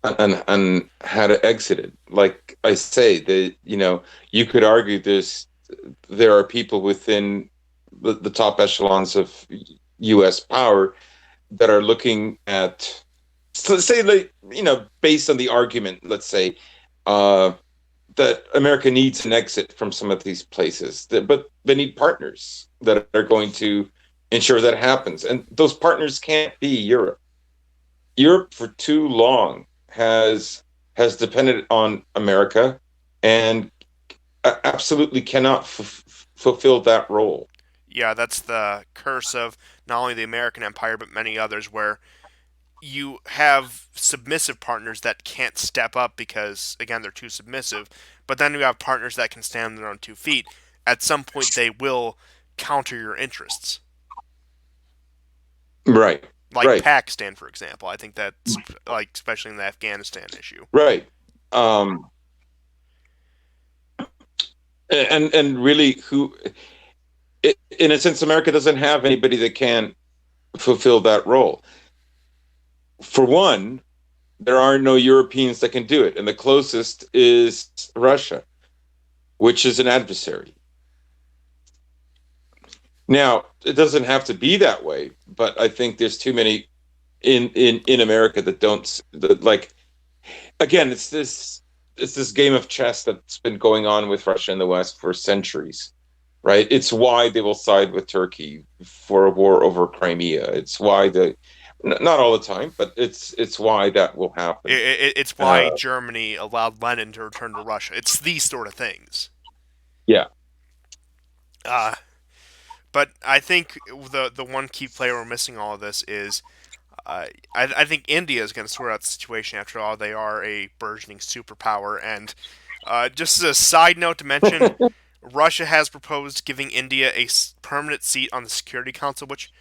and how to exit it. Like I say, you could argue there are people within the top echelons of U.S. power that are looking at, so let's say, like, based on the argument, let's say, uh, that America needs an exit from some of these places, but they need partners that are going to ensure that happens. And those partners can't be Europe. Europe for too long has depended on America, and absolutely cannot fulfill that role. Yeah, that's the curse of not only the American empire but many others, where you have submissive partners that can't step up because again they're too submissive, but then you have partners that can stand on their own 2 feet. At some point, they will counter your interests, Right, like right, Pakistan, for example. I think that's like especially in the Afghanistan issue. right. Um, and really, in a sense, America doesn't have anybody that can fulfill that role. For one, there are no Europeans that can do it, and the closest is Russia, which is an adversary. Now, it doesn't have to be that way, but I think there's too many in America that don't, that, like, again, it's this game of chess that's been going on with Russia and the West for centuries, right? It's why they will side with Turkey for a war over Crimea. It's why not all the time, but it's why that will happen. It's why Uh, Germany allowed Lenin to return to Russia. It's these sort of things. yeah. Uh, but I think the one key player we're missing all of this is I think India is going to sort out the situation. After all, they are a burgeoning superpower. And just as a side note to mention, Russia has proposed giving India a permanent seat on the Security Council, which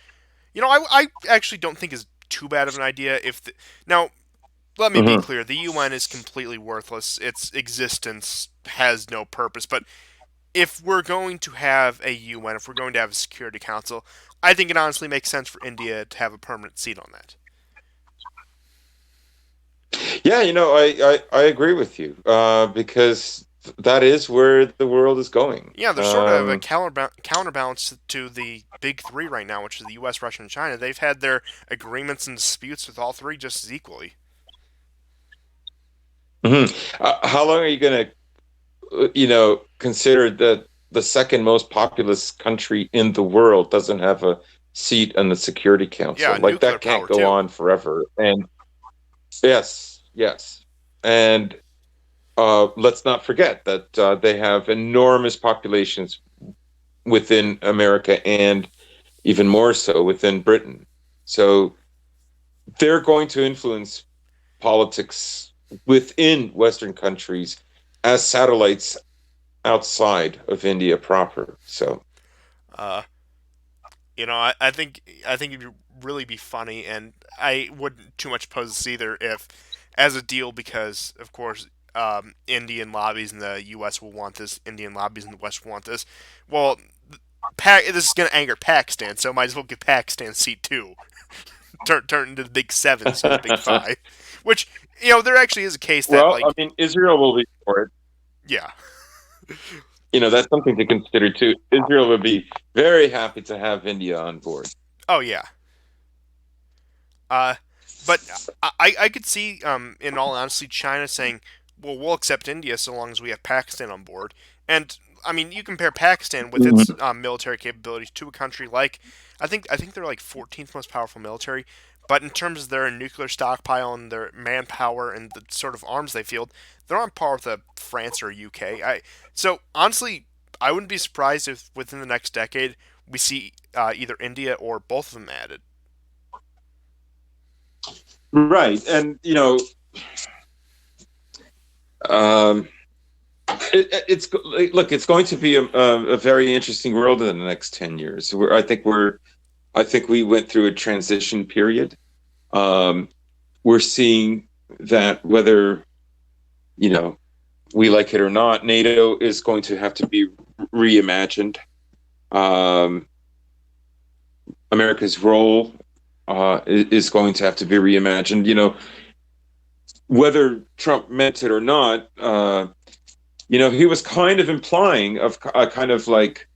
I actually don't think is too bad of an idea. Now, let me be Hmm. clear: the UN is completely worthless. Its existence has no purpose. But if we're going to have a UN, if we're going to have a Security Council, I think it honestly makes sense for India to have a permanent seat on that. Yeah, I agree with you, because that is where the world is going. Yeah, there's sort of a counterbalance to the big three right now, which is the U.S., Russia, and China. They've had their agreements and disputes with all three just as equally. Mhm. How long are you going to, consider that the second most populous country in the world doesn't have a seat on the Security Council? Yeah, Like, nuclear that can't power go too. on forever. And yes, yes. And let's not forget that they have enormous populations within America, and even more so within Britain. So they're going to influence politics within Western countries as satellites outside of India proper. So, Uh, I think it'd really be funny, and I wouldn't too much oppose this either if, as a deal, because of course, Indian lobbies in the U.S. will want this, Indian lobbies in the West want this. Well, this is going to anger Pakistan, so might as well give Pakistan a seat too. Turn into the Big Seven instead of the Big Five, which there actually is a case that well, like I mean, Israel will be for it. yeah, That's something to consider too. Israel would be very happy to have India on board. Oh yeah. Uh, but I could see, in all honesty, China saying, "Well, we'll accept India so long as we have Pakistan on board." And I mean, you compare Pakistan with its Mhm. military capabilities to a country like, I think they're like 14th most powerful military, but in terms of their nuclear stockpile and their manpower and the sort of arms they field, they're on par with France or UK. So honestly, I wouldn't be surprised if within the next decade we see either India or both of them added. Right, and um, it's look, it's going to be a very interesting world in the next 10 years. I think we went through a transition period. Um, we're seeing that whether you know we like it or not, NATO is going to have to be reimagined. Um, America's role is going to have to be reimagined. Whether Trump meant it or not, he was kind of implying of a kind of like,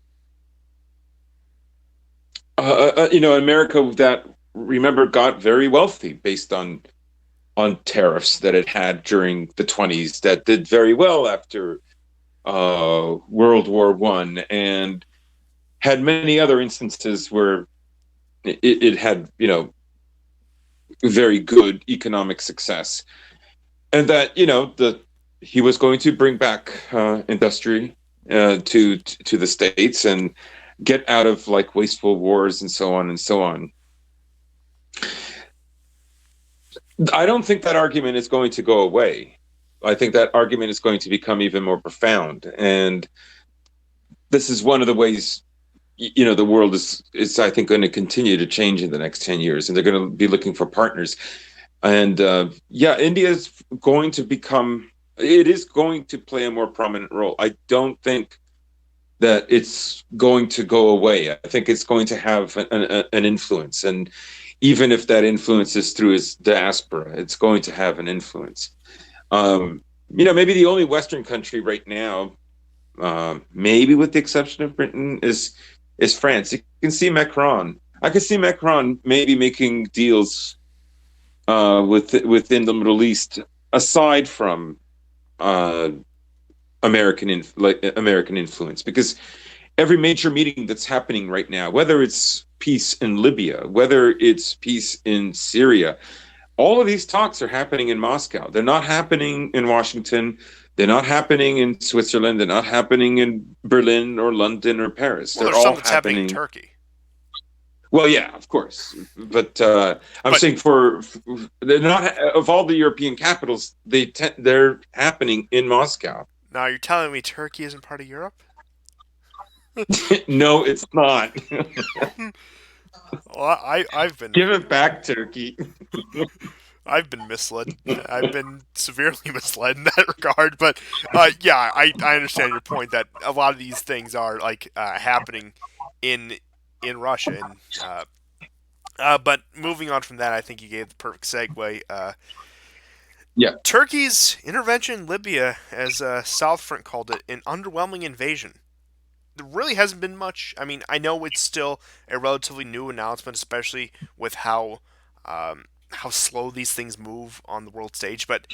America that remember got very wealthy based on tariffs that it had during the 20s that did very well after World War One and had many other instances where it had very good economic success, and that the he was going to bring back industry to the states and get out of like wasteful wars and so on and so on. I don't think that argument is going to go away. I think that argument is going to become even more profound, and this is one of the ways the world is I think going to continue to change in the next 10 years, and they're going to be looking for partners. And yeah, India is going to become, it is going to play a more prominent role. I don't think that it's going to go away. I think it's going to have an influence. And even if that influence is through its diaspora, it's going to have an influence. Maybe the only Western country right now, maybe with the exception of Britain, is France. You can see Macron. I could see Macron maybe making deals within the Middle East, aside from uh, American influence, because every major meeting that's happening right now, whether it's peace in Libya, whether it's peace in Syria, all of these talks are happening in Moscow. They're not happening in Washington. They're not happening in Switzerland. They're not happening in Berlin or London or Paris. Well, They're there's some all that's happening in happening. Turkey, Well, yeah, of course, but I'm but saying they're not of all the European capitals. They're happening in Moscow. now you're telling me Turkey isn't part of Europe? No, it's not. Well, I've been Give it back, Turkey. I've been misled. I've been severely misled in that regard. But yeah, I understand your point that a lot of these things are like happening in in Russia. And but moving on from that, I think you gave the perfect segue. Yeah. Turkey's intervention in Libya, as Southfront called it, an underwhelming invasion. There really hasn't been much. I mean, I know it's still a relatively new announcement, especially with how slow these things move on the world stage. But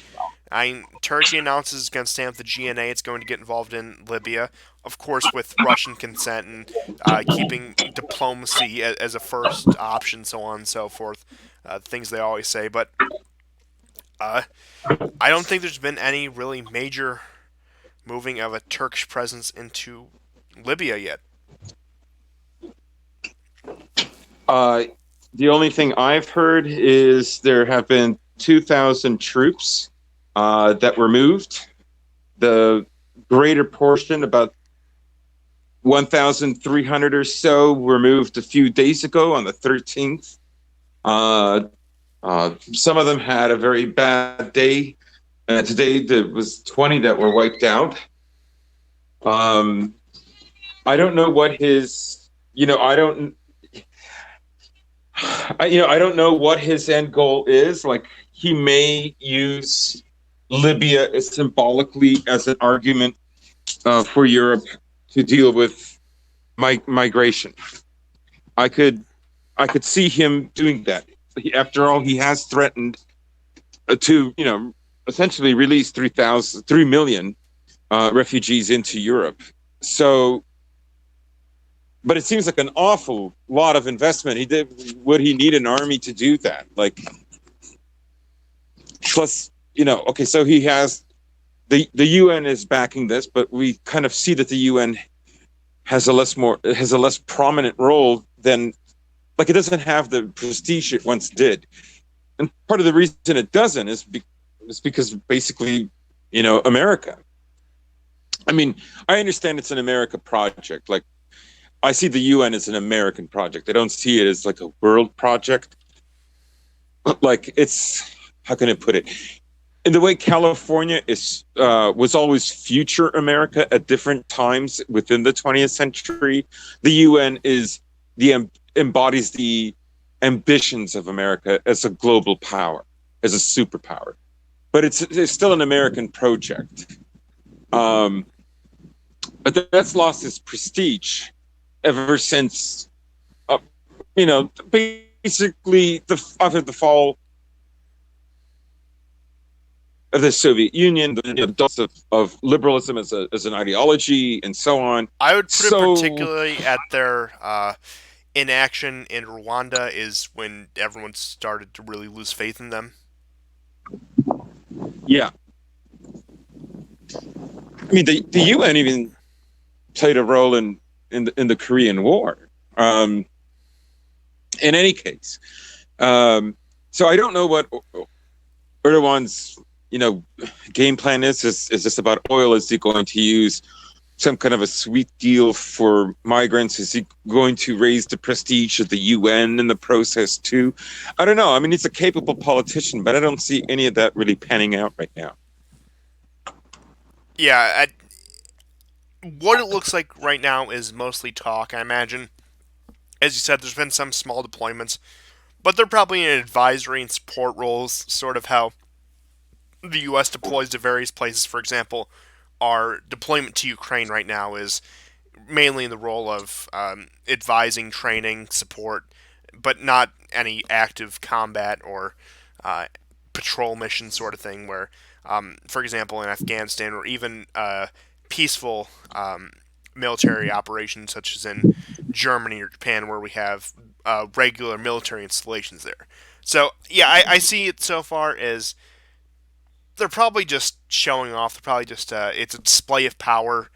Turkey announces it's going to stand with the GNA. It's going to get involved in Libya, of course, with Russian consent and keeping diplomacy as a first option, so on and so forth. Things they always say. But uh, I don't think there's been any really major moving of a Turkish presence into Libya yet. Uh, the only thing I've heard is there have been 2,000 troops that were moved. The greater portion, about 1,300 or so, were moved a few days ago on the 13th. Some of them had a very bad day. Today there was 20 that were wiped out. Um, I don't know what his, I don't know what his end goal is. Like he may use Libya symbolically as an argument for Europe to deal with migration. I could I could see him doing that. After all, he has threatened to essentially release 3 million refugees into Europe. So, but it seems like an awful lot of investment. He did. Would he need an army to do that? Like, plus, okay, so he has the UN is backing this, but we kind of see that the UN has a less prominent role than, like, it doesn't have the prestige it once did. And part of the reason it doesn't is because basically, America. I mean, I understand it's an America project. Like, I see the UN as an American project. I don't see it as like a world project. Like, it's, how can I put it? In the way California is was always future America at different times within the 20th century, the UN is embodies the ambitions of America as a global power, as a superpower. But it's still an American project. Um, but that's lost its prestige ever since, uh, basically after the fall of the Soviet Union, the death of liberalism as an ideology, and so on. I would put it So, particularly at their inaction in Rwanda is when everyone started to really lose faith in them. yeah, I mean, the UN even played a role in the Korean War. Um, in any case, so I don't know what Erdogan's game plan is. Is this about oil? Is he going to use some kind of a sweet deal for migrants? Is he going to raise the prestige of the UN in the process too? I don't know. I mean, he's a capable politician, but I don't see any of that really panning out right now. Yeah, what it looks like right now is mostly talk. I imagine, as you said, there's been some small deployments, but they're probably in advisory and support roles, sort of how the U.S. deploys to various places. For example, our deployment to Ukraine right now is mainly in the role of advising, training, support, but not any active combat or uh, patrol mission sort of thing. Where, for example, in Afghanistan or even peaceful military operations such as in Germany or Japan, where we have regular military installations there. So yeah, I see it so far as they're probably just showing off. They're probably just it's a display of power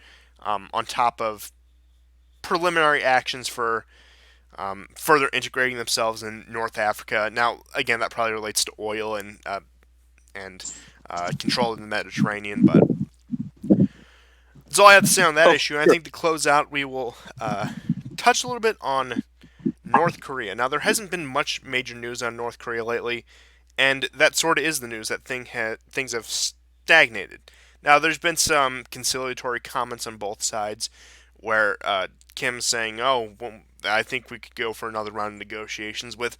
on top of preliminary actions for further integrating themselves in North Africa. Now, again, that probably relates to oil and control in the Mediterranean. But that's all I have to say on that Oh, issue. And I sure. think to close out, we will touch a little bit on North Korea. Now, there hasn't been much major news on North Korea lately, and that sort of is the news that things have stagnated. Now, there's been some conciliatory comments on both sides, where Kim's saying, "Oh, well, I think we could go for another round of negotiations," with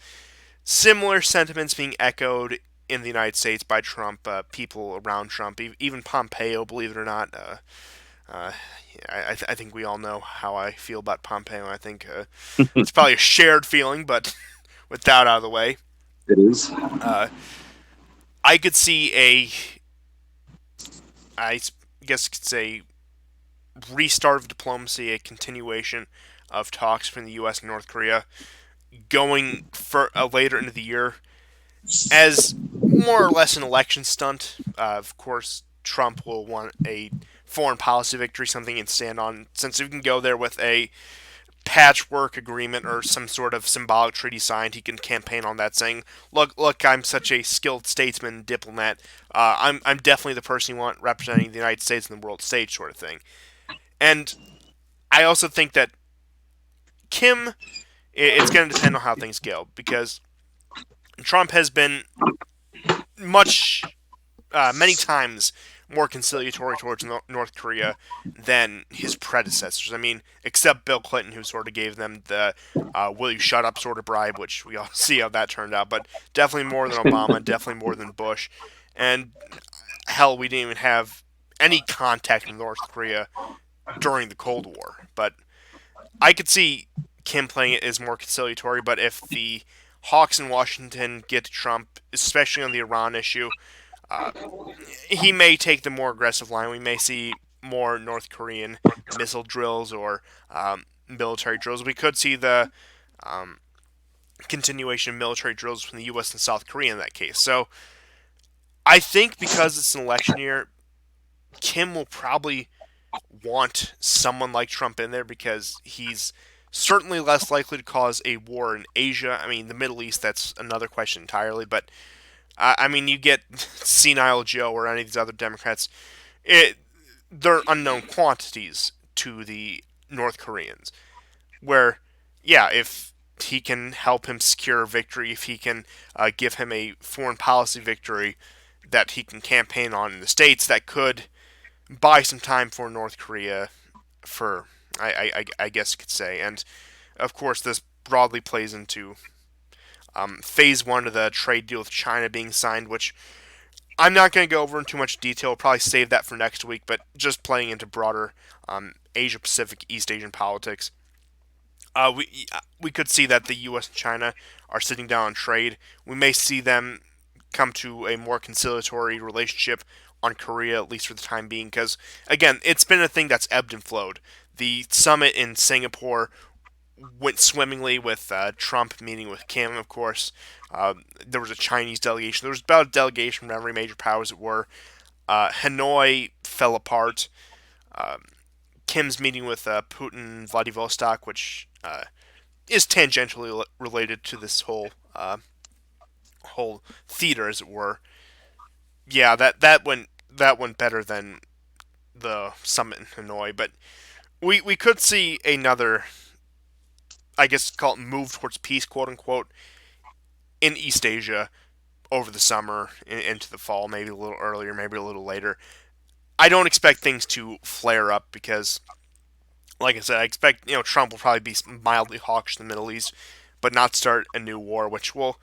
similar sentiments being echoed in the United States by Trump, people around Trump, even Pompeo, believe it or not. Uh, I think we all know how I feel about Pompeo. I think it's probably a shared feeling, but with that out of the way, It is. uh, I could see I guess you could say, restart of diplomacy, a continuation of talks between the U.S. and North Korea, going for later into the year as more or less an election stunt. Of course, Trump will want a foreign policy victory, something he can stand on, since he can go there with a patchwork agreement or some sort of symbolic treaty signed. He can campaign on that, saying, "Look, I'm such a skilled statesman, diplomat. I'm definitely the person you want representing the United States in the world stage," sort of thing. And I also think that Kim, it's going to depend on how things go, because Trump has been many times more conciliatory towards North Korea than his predecessors. I mean, except Bill Clinton, who sort of gave them the "will you shut up" sort of bribe, which we all see how that turned out. But definitely more than Obama, definitely more than Bush, and hell, we didn't even have any contact with North Korea during the Cold War. But I could see Kim playing it as more conciliatory. But if the Hawks in Washington get to Trump, especially on the Iran issue, uh, he may take the more aggressive line. We may see more North Korean missile drills or military drills. We could see the um, continuation of military drills from the U.S. and South Korea in that case. So I think because it's an election year, Kim will probably want someone like Trump in there because he's certainly less likely to cause a war in Asia. I mean, the Middle East, that's another question entirely. But I mean, you get senile Joe or any of these other Democrats, they're unknown quantities to the North Koreans. Where, yeah, if he can help him secure a victory, if he can give him a foreign policy victory that he can campaign on in the States, that could buy some time for North Korea for, I guess you could say. And of course, this broadly plays into phase one of the trade deal with China being signed, which I'm not going to go over in too much detail. I'll probably save that for next week, but just playing into broader Asia Pacific, East Asian politics. We could see that the U.S. and China are sitting down on trade. We may see them come to a more conciliatory relationship on Korea, at least for the time being, because again, it's been a thing that's ebbed and flowed. The summit in Singapore went swimmingly with Trump meeting with Kim, of course. There was a Chinese delegation. There was about a delegation from every major power, as it were. Hanoi fell apart. Um, Kim's meeting with Putin in Vladivostok, which is tangentially related to this whole theater, as it were. Yeah, that went better than the summit in Hanoi, but we could see another, I guess, call it move towards peace, quote unquote, in East Asia over the summer into the fall, maybe a little earlier, maybe a little later. I don't expect things to flare up because, like I said, I expect Trump will probably be mildly hawkish in the Middle East, but not start a new war, which will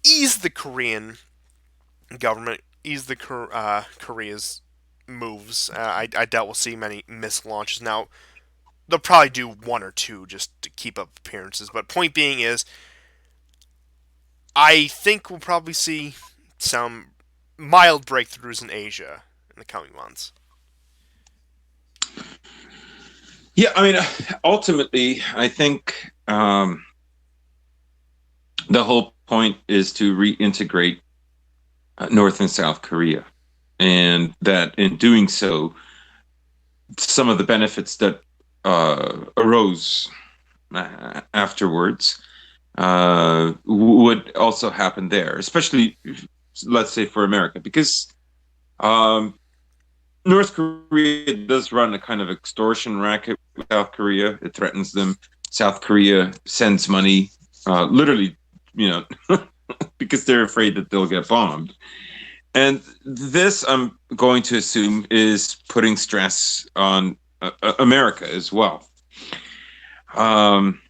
ease the Korean government, ease the Korea's moves. I doubt we'll see many missile launches. Now they'll probably do one or two just to keep up appearances. But point being is, I think we'll probably see some mild breakthroughs in Asia in the coming months. Yeah, I mean, ultimately, I think the whole point is to reintegrate North and South Korea, and that in doing so, some of the benefits that arose afterwards would also happen there, especially, let's say, for America, because um, North Korea does run a kind of extortion racket with South Korea. It threatens them. South Korea sends money, literally, you know, because they're afraid that they'll get bombed. And this, I'm going to assume, is putting stress on America as well. Um,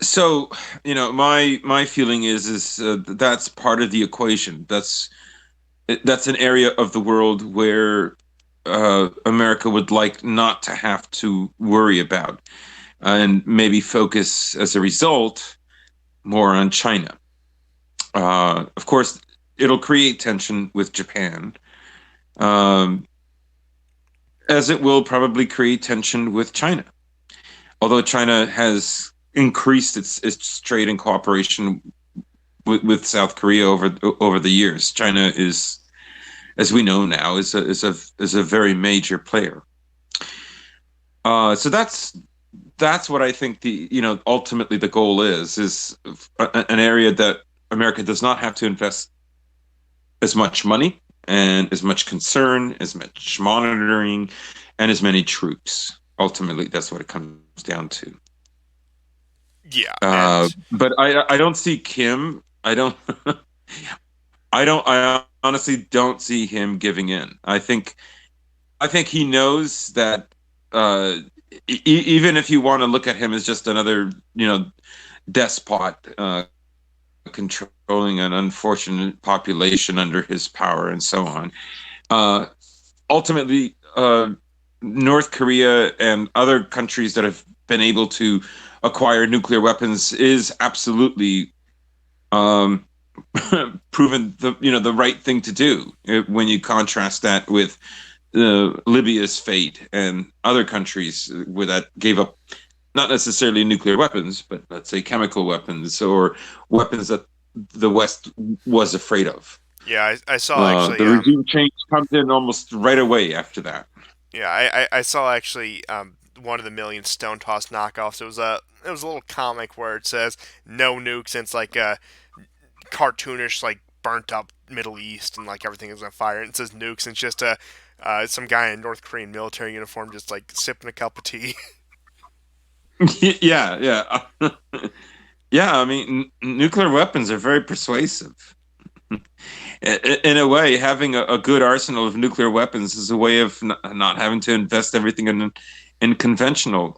so, my feeling is that's part of the equation. That's an area of the world where America would like not to have to worry about, and maybe focus as a result more on China. Of course, it'll create tension with Japan, um, as it will probably create tension with China. Although China has increased its trade and cooperation with South Korea over the years, China is, as we know now, is a very major player. So that's what I think ultimately the goal is an area that America does not have to invest as much money and as much concern, as much monitoring, and as many troops. Ultimately, that's what it comes down to. Yeah, and But I don't see Kim. I honestly don't see him giving in. I think he knows that uh, even if you want to look at him as just another, despot controlling an unfortunate population under his power and so on. Ultimately, North Korea and other countries that have been able to acquire nuclear weapons is absolutely um, proven the right thing to do when you contrast that with Libya's fate and other countries where that gave up not necessarily nuclear weapons, but let's say chemical weapons or weapons that the West was afraid of. Yeah, I saw The actually. regime change comes in almost right away after that. Yeah, I saw actually one of the Million Stone Toss knockoffs. It was a little comic where it says no nukes, and it's like a cartoonish like burnt up Middle East and like everything is on fire. And it says nukes, and it's just a some guy in North Korean military uniform just like sipping a cup of tea. Yeah, yeah. Yeah, I mean, nuclear weapons are very persuasive. In a way, having a good arsenal of nuclear weapons is a way of not having to invest everything in conventional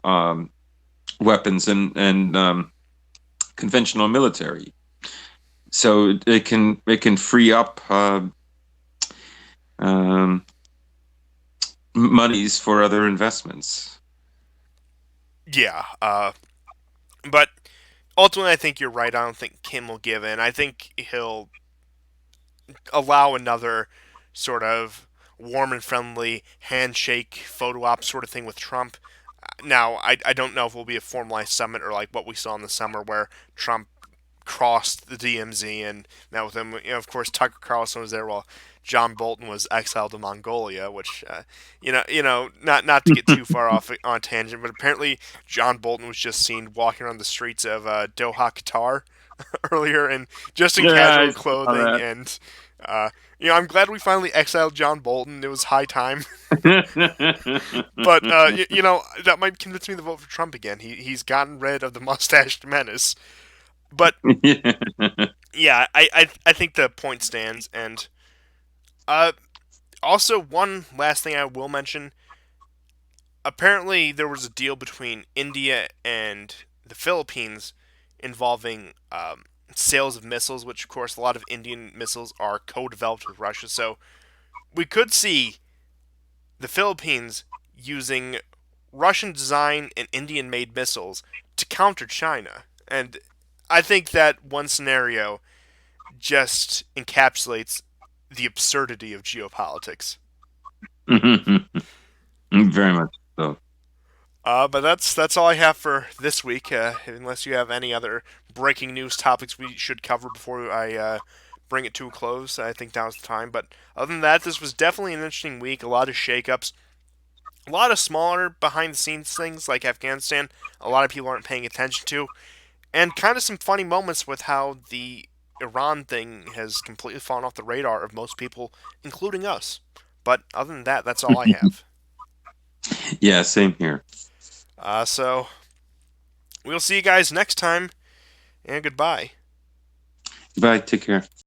weapons and conventional military. So it can free up um, monies for other investments. Yeah, but ultimately, I think you're right. I don't think Kim will give in. I think he'll allow another sort of warm and friendly handshake photo op sort of thing with Trump. Now, I don't know if it will be a formalized summit or like what we saw in the summer where Trump crossed the DMZ and met with him. Of course, Tucker Carlson was there while John Bolton was exiled to Mongolia, which not to get too far off on a tangent, but apparently John Bolton was just seen walking around the streets of Doha, Qatar, earlier, and just in Yeah, I casual saw clothing. And uh, I'm glad we finally exiled John Bolton. It was high time. But that. that might convince me to vote for Trump again. He's gotten rid of the mustached menace. But Yeah. yeah, I think the point stands. And uh, also one last thing I will mention. Apparently, there was a deal between India and the Philippines involving sales of missiles, which of course a lot of Indian missiles are co-developed with Russia. So we could see the Philippines using Russian design and Indian made missiles to counter China. And I think that one scenario just encapsulates the absurdity of geopolitics. Very much so. But that's all I have for this week. Unless you have any other breaking news topics we should cover before I bring it to a close, I think now's the time. But other than that, this was definitely an interesting week. A lot of shakeups, a lot of smaller behind the scenes things like Afghanistan. A lot of people aren't paying attention to, and kind of some funny moments with how the Iran thing has completely fallen off the radar of most people, including us. But other than that, that's all I have. Yeah, same here. So we'll see you guys next time, and goodbye. Bye. Take care.